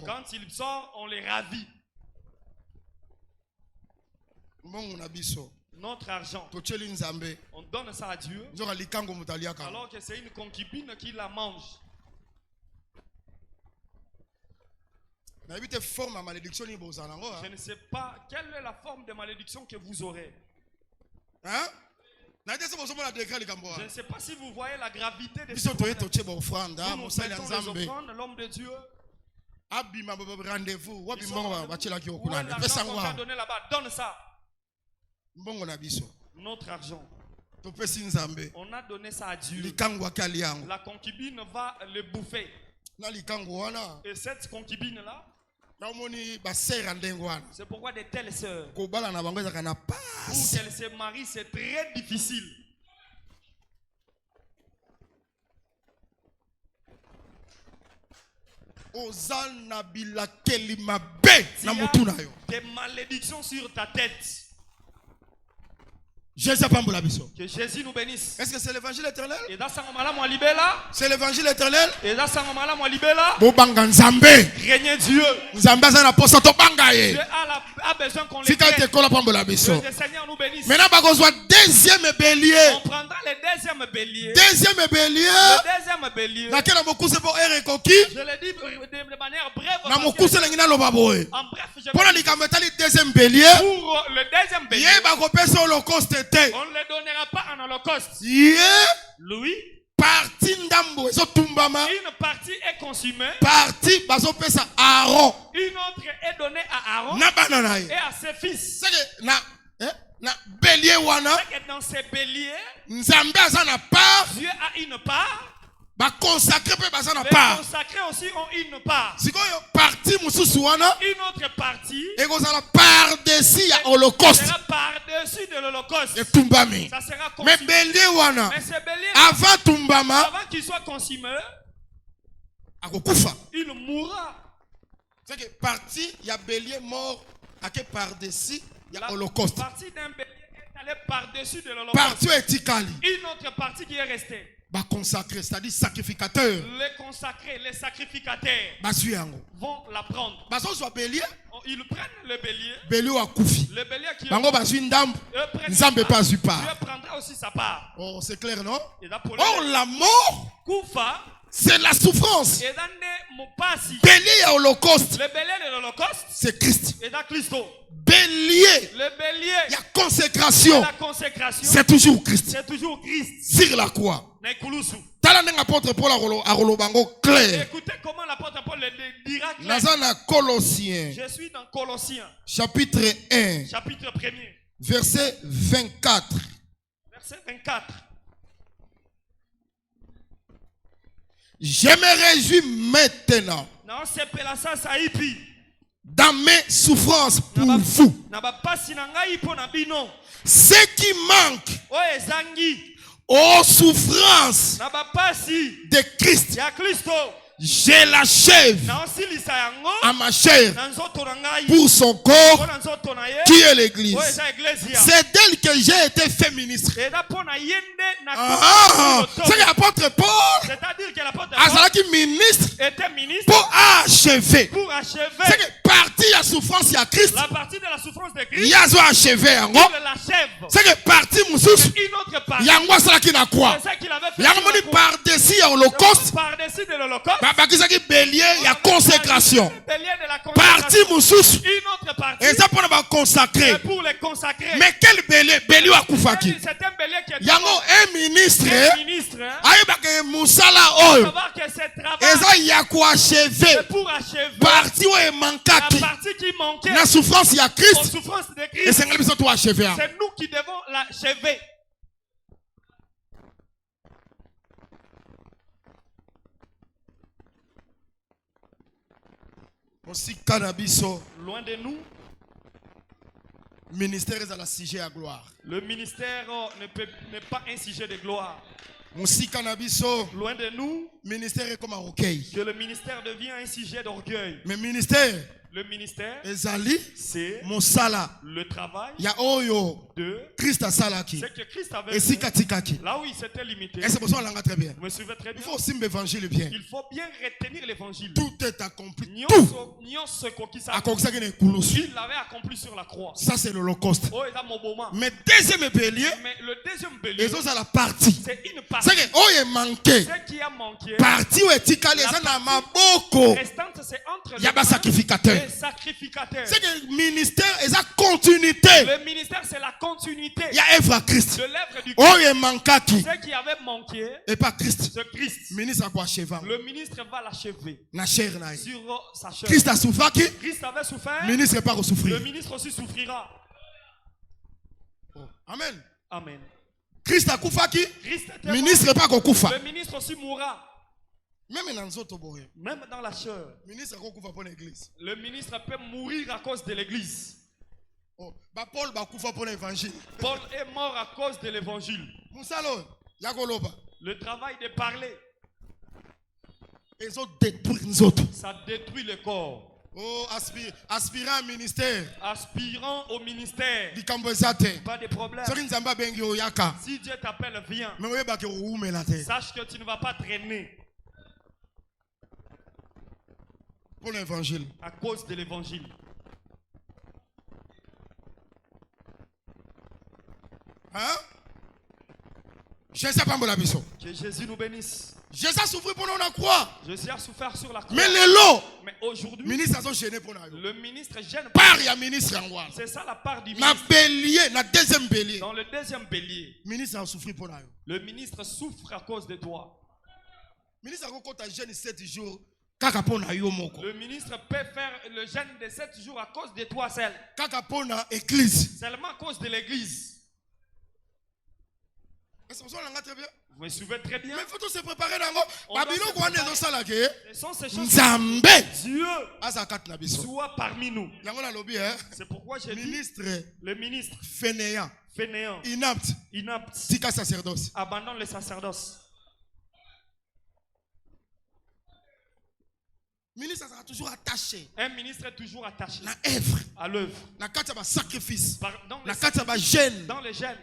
Quand il sort, on les ravit. Notre argent, on donne ça à Dieu, alors que c'est une concubine qui la mange. Je ne sais pas quelle est la forme de malédiction que vous aurez. Hein? Je ne sais pas si vous voyez la gravité de ce offrande. Nous mettons les offrandes, l'homme de Dieu. Où est l'argent qu'on t'a donné là-bas? Donne ça. Notre argent. On a donné ça à Dieu. La concubine va le bouffer. Et cette concubine-là, c'est pourquoi de telles sœurs, pour qu'elles se marient, c'est très difficile. Des malédictions sur ta tête. Jésus pambola biso. Que Jésus nous bénisse. Est-ce que c'est l'évangile éternel? Et dans Sangomala Mwalibela. C'est l'évangile éternel? Et dans Sangomala Mwalibela. Bobanga nzambe. Régner Dieu. Nzambe azana posa to banga ye. Dieu a besoin qu'on le Tika te crée. kola pambola biso. Que le Seigneur nous bénisse. Maintenant bakozwa deuxième bélier. On prendra le deuxième bélier. Deuxième bélier. Le deuxième bélier. Na kela mokuse po ere koki. Je le dis de manière brève. Na mokuse lengi na loba boye. En bref, je Pona vais likambo etali deuxième bélier. pour le deuxième bélier. Ye bakopesa holocauste te. On ne le donnera pas en holocauste. Ye Lui, parti ndambo ezotumbama. une partie est consumée. Parti bazopesa Aaron. Une autre est donnée à Aaron Na bana na ye. et à ses fils. C'est que na bélier wana C'est que dans ces béliers, nzambe aza na part. Dieu a une part. Ba consacré pe baza na Les part. consacrés aussi ont une part. Sikoyo parti mususu wana Une autre partie ekozala par-dessus ya holocauste sera par-dessus de l'holocauste. etumbami. Ça sera Mais consumé. bélier wana Mais ces béliers, avant tumbama avant qu'il soit consumé, akokufa. il mourra. C'est que parti ya bélier mort ake par-dessus ya La holocauste. partie d'un bélier est allée par-dessus de l'holocauste. Parti etikali Une autre partie qui est restée. ba consacré, c'est-à-dire sacrificateur. Les consacrés, les sacrificataires Basu yango. vont la prendre. Baso soit bélier, Ils prennent le bélier. bélier akufi. Le bélier qui Bango basu ndambo, eux prennent nzambe sa part. pas su Dieu part. prendra aussi sa part. Oh, c'est clair, non? Et là, pour Or, la mort, Kufa, c'est la souffrance. et dans des mopasi. Bélier à holocauste, Le bélier de l'Holocauste, c'est Christ. et dans Christo. Bélier, Le bélier il y a de consécration. la consécration, C'est toujours Christ. c'est toujours Christ. Sur la croix. Naikulusu. Tala ndenge apôtre Paul arolo bango clair. Écoutez comment l'apôtre Paul le dira clair. Naza na Colossiens, Je suis dans Colossiens, chapitre 1, chapitre 1er, verset 24. verset 24. Je me réjouis maintenant Non, c'est Pelasa Saipi. dans mes souffrances pour vous. Na bapasi na ngai po na bino. Ce qui manque O ezangi. aux souffrances Na bapasi de Christ, ya Kristo. je l'achève Na osilisa yango. à ma chair Na nzoto na ngai. pour son Po corps na nzoto na ye. qui est l'église. O eza iglesia. C'est d'elle que j'ai été fait ministre. Et là po na yende na C'est l'apôtre Paul C'est-à-dire que l'apôtre Azalaki ministre était ministre pour achever. pour achever C'est que partie la souffrance il y a Christ. la partie de la souffrance de Christ. Yazo achevé yango. Il l'achève. C'est que partie mususu Une autre partie. yango asalaki na croix. C'est ça qu'il avait fait. Yango moni par-dessus ya holocauste. Par-dessus de l'Holocauste. Babakisaki bélier ya consécration. Bélier de la Partie consécration. mususu. Une autre partie. Et ça pour ba consacrer. C'est pour les consacrer. Mais quel bélier? Bélier akufaki. C'est un bélier qui est Yango un ministre. un ministre. Hein. Ayebaka musala Faut oyo. savoir que c'est travail. Eza ya ko achever. C'est pour achever Partie oyo la emankaki. partie qui manquait La souffrance il y a aux Christ. souffrances de Et Christ. c'est ngali biso to achever. C'est nous qui devons l'achever. Mosika na biso Loin de nous, ministère ezala sujet à gloire. le ministère n'est pas un sujet de gloire. Mosika na biso Loin de nous, ministère est comme un recueil. que le ministère devient un sujet d'orgueil. Mais ministère Le ministère, ezali c'est mosala le travail ya oyo de Christ asalaki. ce que Christ avait Esika fait. tikaki. Là où il s'était limité. Et c'est pour ça qu'on l'a très bien. Vous me suivez très Il bien. faut aussi l'évangile bien. Il faut bien retenir l'évangile. Tout est accompli. Tout. Nyonso kokisa. Akokisaki na ekulusu. Il l'avait accompli sur la croix. Ça c'est l'Holocauste. Oh, il a mon moment. Mais deuxième bélier, Mais le deuxième bélier, les autres à la partie. c'est une partie. C'est que oyo manqué. Ce qui a manqué, Partie où etikali eza na maboko restante, c'est entre ya ba sacrificateur. les sacrificateurs. C'est que le ministère eza continuité. Le ministère, c'est la continuité Il y a œuvre à Christ. de l'œuvre du Christ. Oyo mankaki Ce qui avait manqué, et pas Christ. c'est Christ. Ministre kwa achever. Le ministre va l'achever Na chair na ye. sur sa chair. Christ a souffert qui Christ avait souffert, ministre pas le souffrir. ministre aussi souffrira. Amen. Amen. Christ a kufa qui Christ était ministre pas kufa. mort, le ministre aussi mourra. Même dans nzoto boye. Même dans la chair. Ministre ko kufa pour l'église. Le ministre peut mourir à cause de l'église. Oh, ba Paul ba kufa pour l'évangile. Paul est mort à cause de l'évangile. Musalo yakoloba. Le travail de parler, Ils ont détruit nzoto. ça détruit le corps. Oh, aspirant au ministère. Aspirant au ministère. Pas de problème. Si Dieu t'appelle, viens. Sache que tu ne vas pas traîner. Pour l'évangile. À cause de l'évangile. Hein? Que Jésus nous bénisse. Jésus a souffert pour nous la croix. Jésus a souffert sur la croix. Mais aujourd'hui, le ministre gêne. C'est ça la part du ministre. Dans le deuxième bélier, le ministre souffre à cause de toi. Le ministre peut faire le jeûne de 7 jours à cause de toi seul. Seulement à cause de l'église. Vous me suivez très bien. Mais il faut tous se préparer dans Dieu soit parmi nous. C'est pourquoi j'ai dit le ministre fainéant, inapte, abandonne le sacerdoce. Ministre sera toujours attaché. Un ministre est toujours attaché à l'œuvre. Dans les gènes.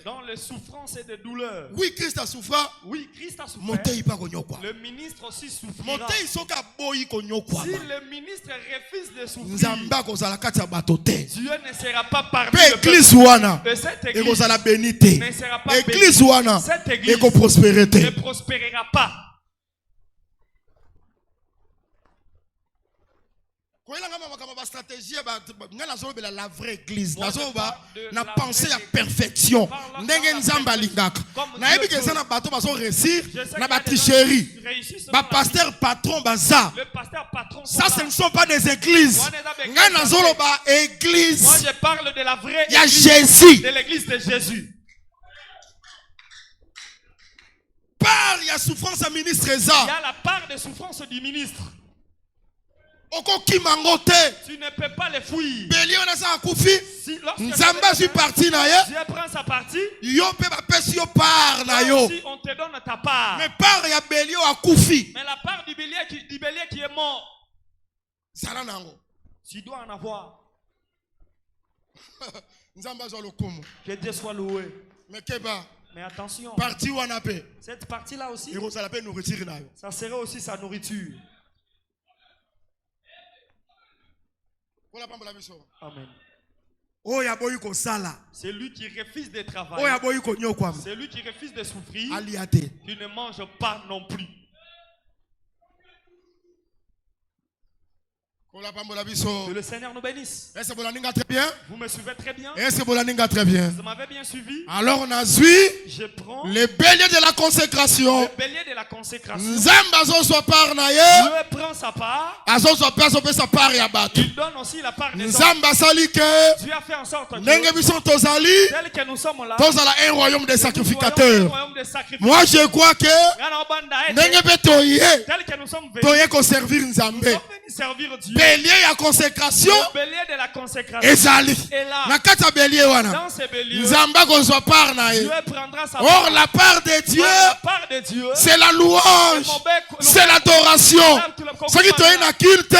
Dans les souffrances et les douleurs. Oui, Christ a souffert. Le ministre aussi souffrira. Si le ministre refuse de souffrir, Dieu ne sera pas parmi l'église. Cette église ne sera pas bénie. Cette église ne prospérera pas. La vraie église. Na pensée à perfection. Ndenge nzamba lingaka. Na ebi ke sana bato baso réussir na ba tricherie. Ba pasteur patron baza. Ça ce ne sont pas des églises. Nga nazolo ba église. Moi je parle de la vraie église. Jésus. De l'église de Jésus. Part il y a souffrance à ministre ça. Il y a la part de souffrance du ministre. Tu ne peux pas les fuir. Si Dieu prend sa partie, aussi on te donne ta part. Mais la part du bélier qui est mort, tu dois en avoir. Que Dieu soit loué. Mais attention, cette partie-là aussi, ça serait aussi sa nourriture. Amen. C'est lui qui refuse de travailler. C'est lui qui refuse de souffrir. Qui ne mange pas non plus. Que le Seigneur nous bénisse. Vous me suivez très bien. Vous m'avez bien suivi. Alors on a vu je prends le bélier de la consécration. Le bélier de la consécration. Dieu prend sa part. Il donne aussi la part des hommes. Dieu a fait en sorte que tel que nous sommes là, un royaume de sacrificateurs. Moi je crois que tel que nous sommes venus servir Dieu. Bélier à consécration. Le bélier de la consécration. Et là, dans ce bélier, Dieu prendra sa part. Or la part de Dieu, c'est la louange, c'est l'adoration. Ce qui te donne la culte,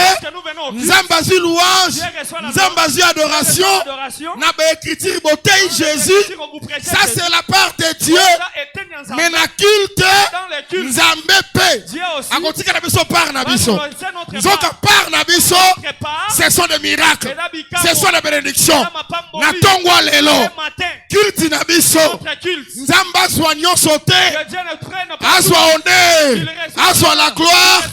Nzambazi louange, Nzambazi adoration, n'a pas écriture beauté Jésus. Ça c'est la part de Dieu. Mais la culte, Nzambe paix. A continuer la biso par na biso. Nzoka par na biso. Ce sont des miracles. Ce sont des bénédictions. Na tongwa lelo. Culte na biso. Nzamba soignon sauté. Aswa honneur. Aswa la gloire.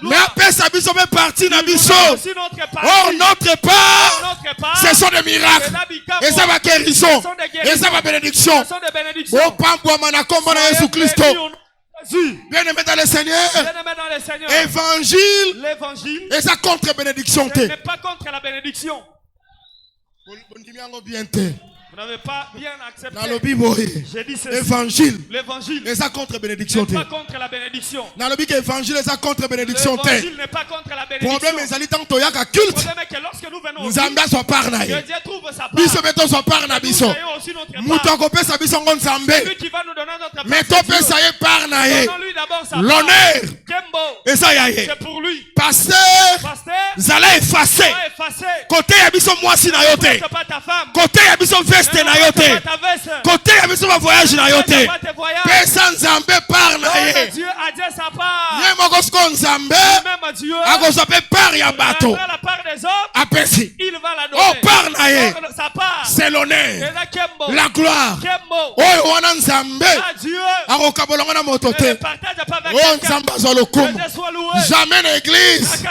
Mais après sa biso fait partie na biso. Or notre part, ce sont des miracles. Et ça va guérison. Et ça va bénédiction. Au pambwa manakomba na Jésus Christ. Bien-aimé dans le Seigneur, évangile et sa contre-bénédiction. Ce n'est pas contre la bénédiction. Vous n'avez pas bien accepté. Nalobi boye. J'ai dit ceci. Évangile. L'évangile Les a contre bénédiction. n'est pas contre la bénédiction. Nalobi que évangile les a contre bénédiction. L'évangile n'est pas contre la bénédiction. Problème est ali tant toyaka Le culte. problème est que lorsque nous venons au Nzamba so parna que ye. Dieu trouve sa part. Biso beto so parna Nous biso. ayons aussi notre Muto part. akopesa biso ngo Nzambe. Celui qui va nous donner notre part. Mais c'est to Dieu. pesa ye parna ye. Donnons-lui d'abord sa part. L'honneur. Kembo. Et ça y est. C'est pour lui. Pasteur. Pasteur. Zala effacé. Sois effacé. Côté ya biso mwasi na yo te. C'est pas ta femme. Côté ya biso veste na yo te. C'est pas ta veste. Côté ya biso ba voyage na yo te. C'est pas tes voyages. Pesa Nzambe parna Donne ye. Dieu à Dieu sa part. Ye moko siko Nzambe. Même Dieu. Akozwa pe part ya bato. Après la part des hommes, Apesi. il va la Oh donner. parna ye. Donne sa part. C'est Et l'honneur. là, Kembo. La gloire. Kembo. Oyo wana Nzambe. À Dieu. Akokabolanga na moto Ne te. partage pas avec Oh quelqu'un. Nzambe azwa Que lokumu. Dieu soit loué. Jamais l'église.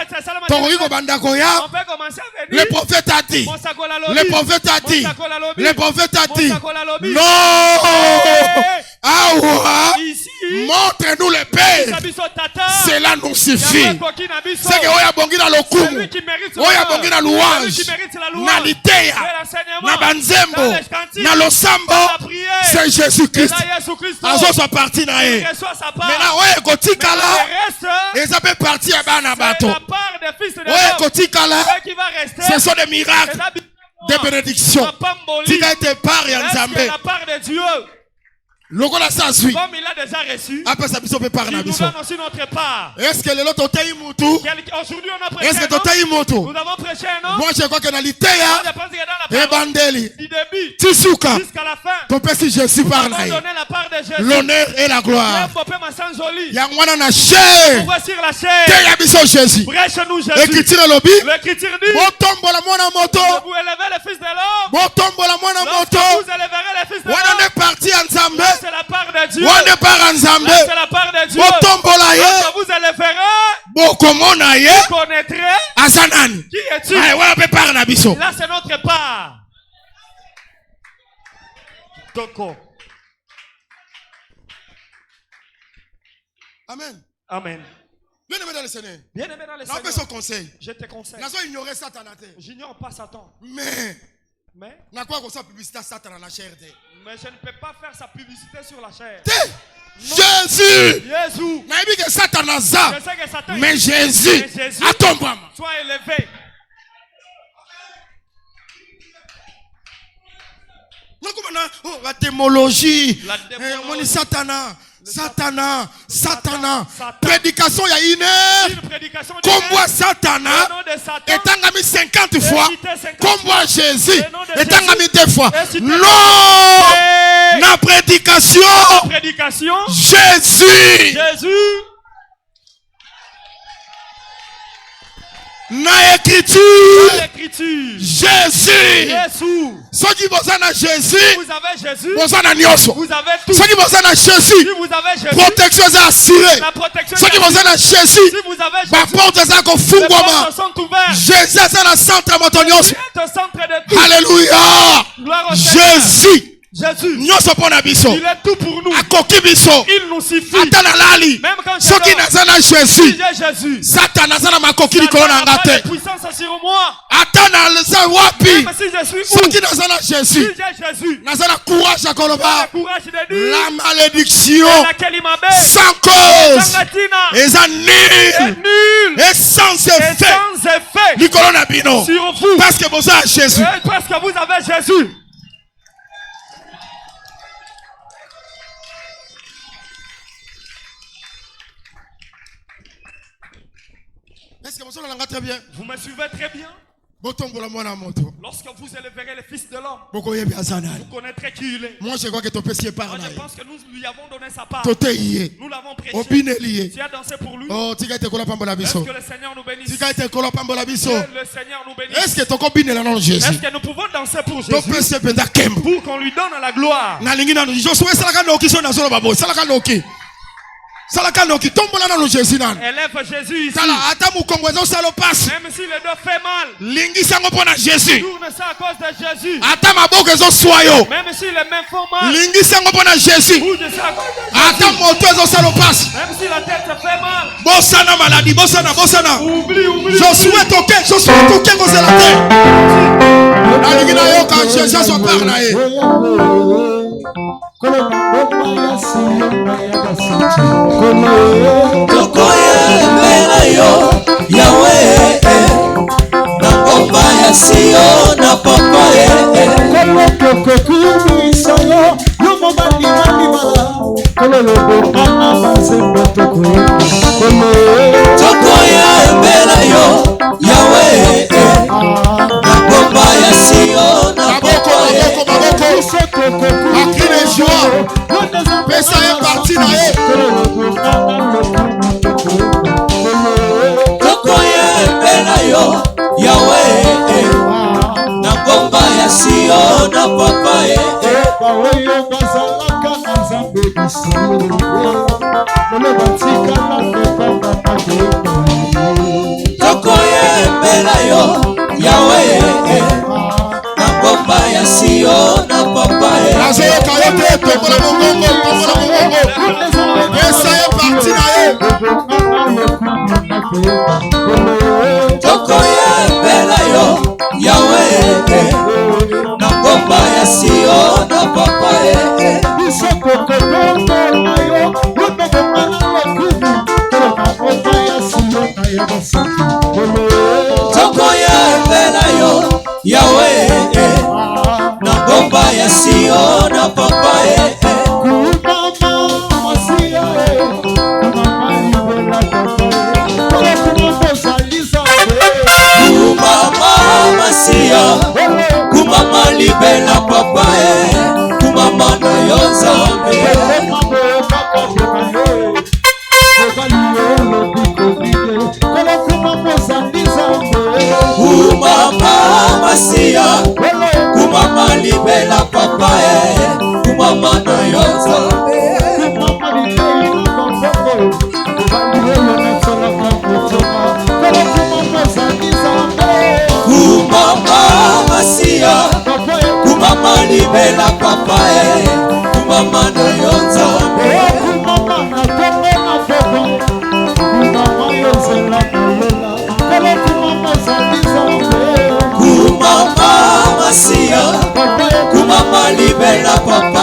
Tokoki kobanda koya. On peut commencer à venir. Le prophète a dit. Monsakola lobby. Le prophète a dit. Monsakola lobby. Le prophète a dit. Monsakola lobby. Non. Awa. Ici. Montre-nous le Père. Sabiso tata. Cela nous suffit. Yambe koki na biso. C'est que oya bongi na lokumu. Celui qui mérite Oya l'honneur. bongi na Celui louange. qui mérite la Na louange. liteya. De l'enseignement. Na banzembo. Dans les cantiques. Na losambo. Dans la prière. C'est Jésus-Christ. Et là, Jésus-Christ. Azo soit parti na ye. Que soit sa part. Maintenant oya kotikala. Le reste. Eza pe parti ya bana C'est bato. la part des fils de Oya l'homme. kotikala. Ce qui va rester. Ce sont des miracles. Des bénédictions. Tika ete part ya Est-ce que Nzambe. la part de Dieu, Lokola sa sui. comme il a déjà reçu, Apesa biso pe part il na nous biso. donne aussi notre part. Est-ce que lelo toteyi mutu? Aujourd'hui, on a prêché Est-ce que un nom. toteyi mutu? Nous avons prêché un nom. Moi je crois que na Moi, liteya je pense que dans la parole ebandeli du début tisuka jusqu'à la fin, topesi Jésus on par va na ye. donner la part de Jésus. L'honneur et la gloire. Joli. Yango wana na chair. Voici la Te chair. ya biso Jésus. Prêche-nous Jésus. Écriture elobi. L'écriture dit, Botombola mwana moto. vous élevez les fils de l'homme. Botombola mwana Lorsque moto. vous élèverez les fils de Wana l'homme, ne parti ya Nzambe. là, c'est la part de Dieu. Wana ne part ya Nzambe. Là, c'est la part de Dieu. Botombola ye. Lorsque vous élèverez, Bokomona ye. vous connaîtrez Aza nani? qui es-tu. Aye wana pe part na biso. Là, c'est notre part. Toko. Amen. Amen. Bien aimé dans le Seigneur. Bien aimé dans les N'a pas Seigneur, son conseil. je te conseille. Nazo ignorer Satan na te. J'ignore pas Satan. Mais Mais na quoi qu'on soit publicité Satan na chair te. je ne peux pas faire sa publicité sur la chair. Te. Jésus. Jésus. Na yebi que Satan aza. Je sais que Satan Mais Jésus Mais Jésus. a tombama. soit élevé. Oh, la démologie. La démologie. Moni Satana. Satana. Satana. Satan. Prédication il y a une heure. Une prédication du Comme moi Le Satana. nom de Satan. Etangami 50 fois. cité 50 Comme moi Jésus. Le nom de Etangami 2 fois. Et cité Non. Et Na prédication. prédication. Jésus. Jésus. Na écriture. L'écriture. Jésus. Jésus. Ceux qui vont à Jésus. Vous avez Jésus. Vous à Nyoso. Vous avez tout. Ceux qui vont à Si Jésus. vous avez Jésus. Protection est assurée. La protection. Ceux qui vont à Jésus. Si vous avez Ma Jésus. porte est Les confungwama. portes sont ouvertes. Jésus est dans le centre motonioso. Dieu est au centre de tout. Alléluia. Gloire au Seigneur. Jésus. Jésus. Nyoso pona biso. Il est tout pour nous. Akoki biso. Il nous suffit. Ata na lali. Même quand je Soki dors, naza na si Jésus. j'ai Jésus. Satan naza na makoki Satan likolo na n'a pas nga de te. puissance sur moi. Ata na lesa wapi. Même si je suis où. Soki naza na Si Jésus. j'ai Jésus. Naza na courage ya Le koloba. courage de dire. La malédiction Laquelle il m'appelle. sans cause. Sangatina. Eza Est nul. nul. Et sans Et effet. sans effet. Likolo na bino. Sur vous. Parce que vous avez Jésus. Et parce que vous avez Jésus. Est-ce que vous avez très bien? Vous me suivez très bien. Botombola mwana moto. Lorsque vous élèverez le Fils de l'homme, Boko yebi azanai. vous connaîtrez qui il est. Moi je crois que ton péché par Moi, là. je pense que nous lui avons donné sa part. Tote yé. Nous l'avons prêché. Opine lié. Tu as dansé pour lui. Oh, tika te kola pambola Est-ce biso. que le Seigneur nous bénisse? Tika te kola pambola biso. Que le Seigneur nous bénisse. Est-ce que toko bine la nom Jésus? Est-ce que nous pouvons danser pour Ton Jésus? péché penda kembo. Pour qu'on lui donne la gloire. Na lingi na je souhaite salaka noki so na zolo babo. Salaka noki. Salaka noki tombola na no Jésus nan. Élève Jésus ici. Sala ata mu kongwezo salo passe. Même si le dos fait mal. Lingi sango pona Jésus. Tourne ça à cause de Jésus. Ata maboko ezo soyo. Même si les mains font mal. Lingi sango pona Jésus. Bouge ça à cause de Jésus. Ata moto ezo salo passe. Même si la tête fait mal. Bosana maladie, bosana. Oublie. Josué toke ko c'est la terre. Na lingi na yo ka Jésus so par na ye. tokoyembela yo yawe na ngomba ya sio na papa kolokokokubisa yo yomobalibala kololobokana bazembe tokoyembela yo yawe na ngomba ya sio na papa Akine joie. Pesa est parti na ye. tokoyembela yo yawe na ngomba ya sio na papa baoyo bazalaka na nzambe bisolo lelo batikala kopanda makeba tokoyembela yo yawe na ngomba ya sio na papa Nazoyoka yo te tombola mongongo. Pesa est parti na ye. tokoyembela yo yawe na ngomba ya sio na papa biso kokotombola yo yobebomana lokumu tolona ngomba ya silo na ya basaki tokoyembela yo yawe na ngomba ya sio na papa kumama masia kumama libela papa kumama zaliza kumama masia kumama libela papa kumama na yo nzambe kumama masia kumama libela papa kumama na yo nzambe kumama masia kumama libela papa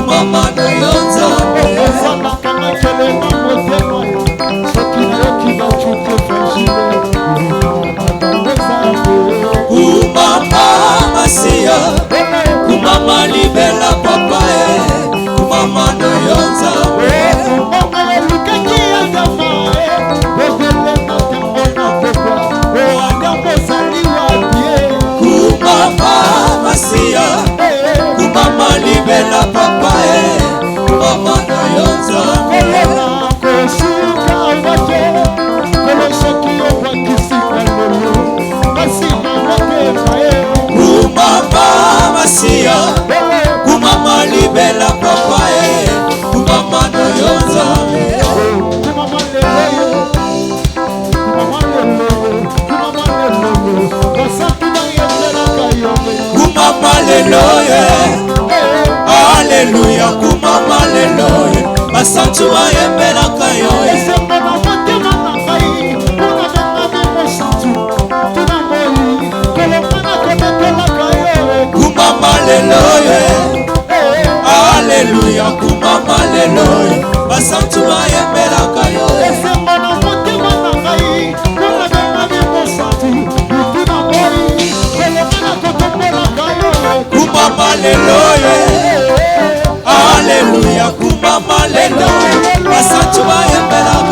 kumama na yo nzambe kumama masia kumama libela papa kumama na yo nzambe kumama masia kumama libela papa kumama na yo nzambe kumama masia kumama libela papa kumama na yo nzambe kumama masia kumama libela papa kumama na yo nzambe kumama lelo Alléluia kumama lelo basantu bayembelaka yo kumama lelo Alléluia kumama lelo basantu bayembelaka yo kumama lelo Alléluia kumama lelo basantu bayembelaka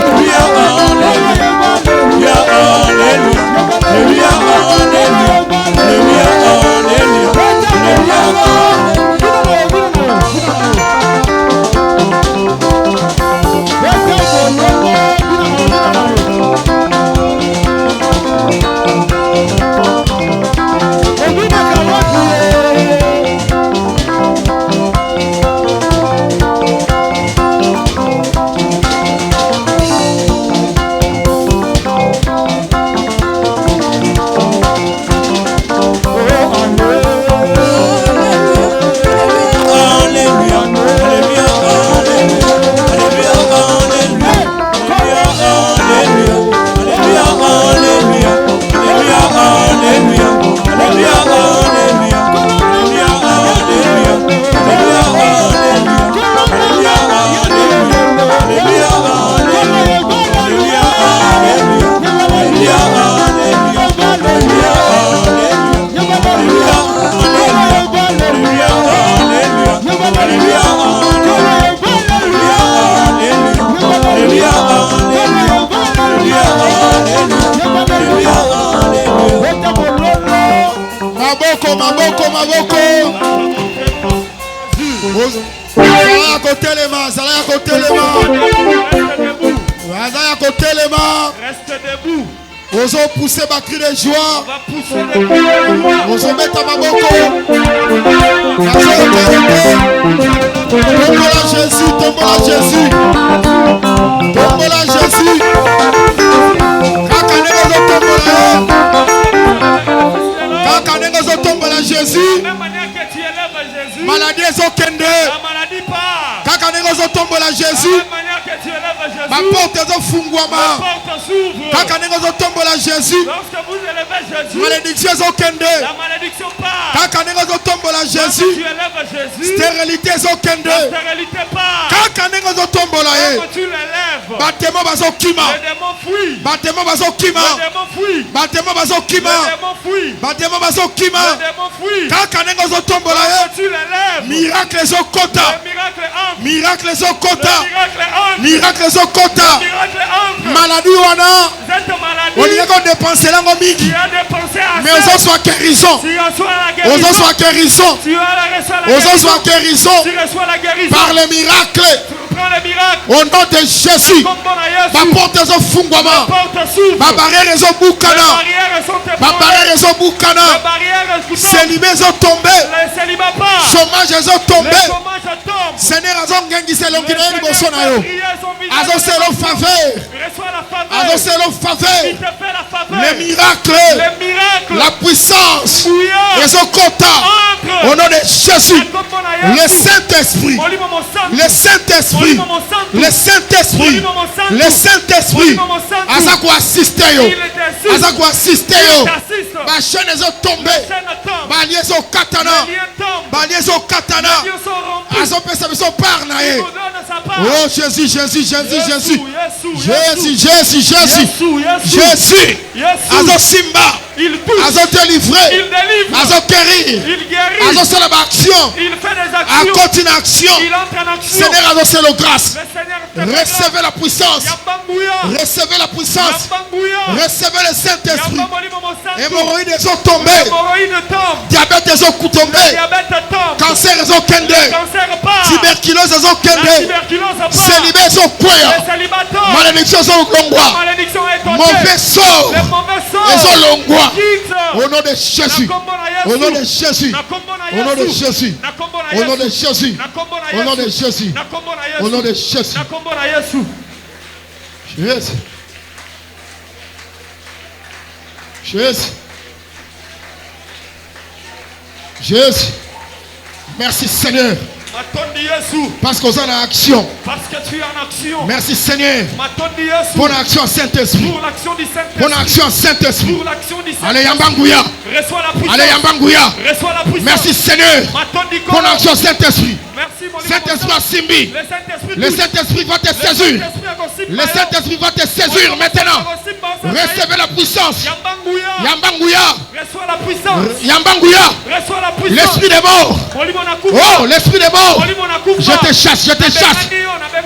joie. Reste debout. Ozo pousser ma cri de On joie. va pousser les cris de joie. Ozo mettre à ma boko. Tombola Jésus, tombola Jésus. Tombola Jésus. Kakanengo tombola. Kakanengo tombola Jésus. De la même manière que tu élèves Jésus, Maladie ezokende. la maladie part. Kakanengo tombola De Jésus. la même manière que tu élèves Jésus, Ma porte la ezofungwama. porte s'ouvre. Kakanengo tombola Jésus. Lorsque vous élevez Jésus, Malédiction ezokende. la malédiction part. Kakanengo tombola Lorsque tu Jésus. élèves Jésus, Stérilité la ezokende. stérilité part. Kakanengo tombola ye. Quand tu l'élèves, Batemo bazokima. le démon fuit. Batemo bazokima. Le démon fuit. Batemo Le bazokima. démon fuit. Batemo bazokima. Le démon fuit. Kakanengo tombola ye. Quand tu l'élèves, Miracle ezokota. le miracle entre. Miracle Le ezokota. miracle entre. Miracle ezokota. Le miracle entre. Maladie wana. Cette maladie, Olingo dépenser lango tu mingi. as dépensé Mais assez. ozo soit guérison. Tu reçois la Ozo guérison. soit guérison. Tu reçois la Ozo guérison. soit guérison. Tu reçois la guérison. Par le miracle. Tu prends le miracle. Au nom de Jésus. Comme bon à Yesu. Ma porte La ezofungwama. porte s'ouvre. Ma barrière Les ezobukana. barrières sont Ma ébranlées. barrière Les ezobukana. barrières sont Célibat ezotombe. Le célibat part. Chômage ezotombe. Le chômage tombe. Seigneur azongengisa Le elongi na ye Seigneur liboso na fait yo. briller son visage Azoselo devant vous. faveur. Reçois la faveur. Azoselo Il faveur. te fait la faveur. Les miracles. Les miracles. La puissance. Bouillard. Ezokota. Entre. Au nom de Jésus. Comme bon à Le Yesu. Saint-Esprit. Molimo mon santo. Le Saint-Esprit. Molimo mon santo. Le Saint-Esprit. Le Saint-Esprit. Aza kuasiste yo. Il t'assiste. Aza kuasiste yo. T'assiste. Bachaîne ezotombe. Chaîne tombe. Balie ezokatana. Les liens tombent. Balie ezokatana. Les liens sont rompus. Azopesa biso par na Il ye. vous donne sa part. Oh Jésus, Jésus, Jésus, Jésus. Jésus. Jésus, Jésus, Jésus. Jésus. Azo simba. Il touche. Azo délivrer. Il délivre. Azo guérir. Il guérit. Azo sala ba action. Il fait des A actions. continue action. Il entre en action. Seigneur azo selo grâce. Le Seigneur te fait grâce. Recevez la puissance. Yambambouya. Recevez la puissance. Yambambouya. Recevez le Saint-Esprit. Yambamolimo mo santo. Hémorroïdes ezo tomber. Hémorroïde tombe. Diabète ezo kutomber. Diabète tombe. Cancer ezo kende. Cancer part. Tuberculose ezo La kende. tuberculose part. Célibat ezo kwea. Le célibat tombe. Malédiction ezo La longwa. malédiction est ôtée. Mauvais sort. Les mauvais sorts. Ezo longwa. Quitte. Au nom de Jésus. Au nom de Jésus. Au nom de Jésus. Au nom de Jésus. Au nom de Jésus. Au nom de Jésus. Jésus. Jésus. Jésus. Merci Seigneur. Parce qu'on est en action. Parce que tu es en action. Merci Seigneur. Pour Bonne action Saint-Esprit. l'action du Saint-Esprit. Bonne action Saint-Esprit. Pour l'action du Saint-Esprit. Allez Yambangouya. Reçois la puissance. Allez Yambangouya. Reçois la puissance. Merci Seigneur. Bonne action Saint-Esprit. Merci mon Saint-Esprit Simbi. Le Saint-Esprit. Le Saint-Esprit va te saisir. Le Saint-Esprit va te saisir maintenant. Recevez la puissance. Yambangouya. Reçois la puissance. Yambangouya. Reçois la puissance. L'esprit des morts. Oh, l'esprit des morts. Je te chasse, je te chasse.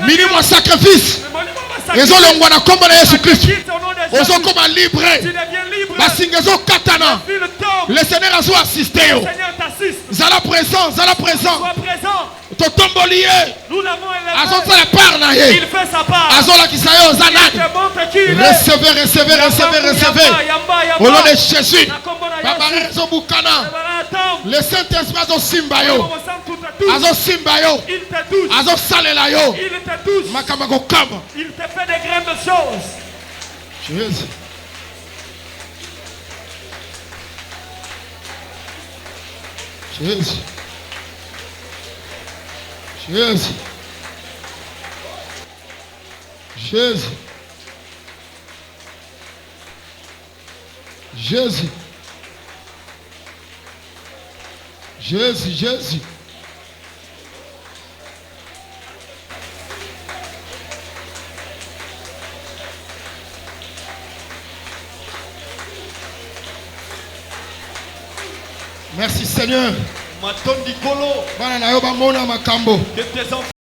Minimum sacrifice. Ezo longwa na kombo na Yesu Christ. Ozo koma libre. Tu deviens libre. Basingezo katana. Puis le temps. Le Seigneur a zo assisté yo. Le Seigneur t'assiste. Zala présent, zala présent. Sois présent. Totomboli ye. Nous l'avons Azo élevé. sala part na ye. Il fait sa part. Azo la kisayo Il zanani. te montre qui il est. Recevez, recevez, recevez, recevez. Au nom de Jésus. Baba rezo bukana. Le Saint-Esprit azo simba yo. Azo simba yo. Il te touche. Azo salela yo. Il te touche. Makama kokama. Il te fait des grandes choses. Jésus. Jésus. Jésus. Jésus. Jésus. Jésus, Jésus. Merci Seigneur. Matondi Kolo. Bana na yo bamona makambo. De tes enfants.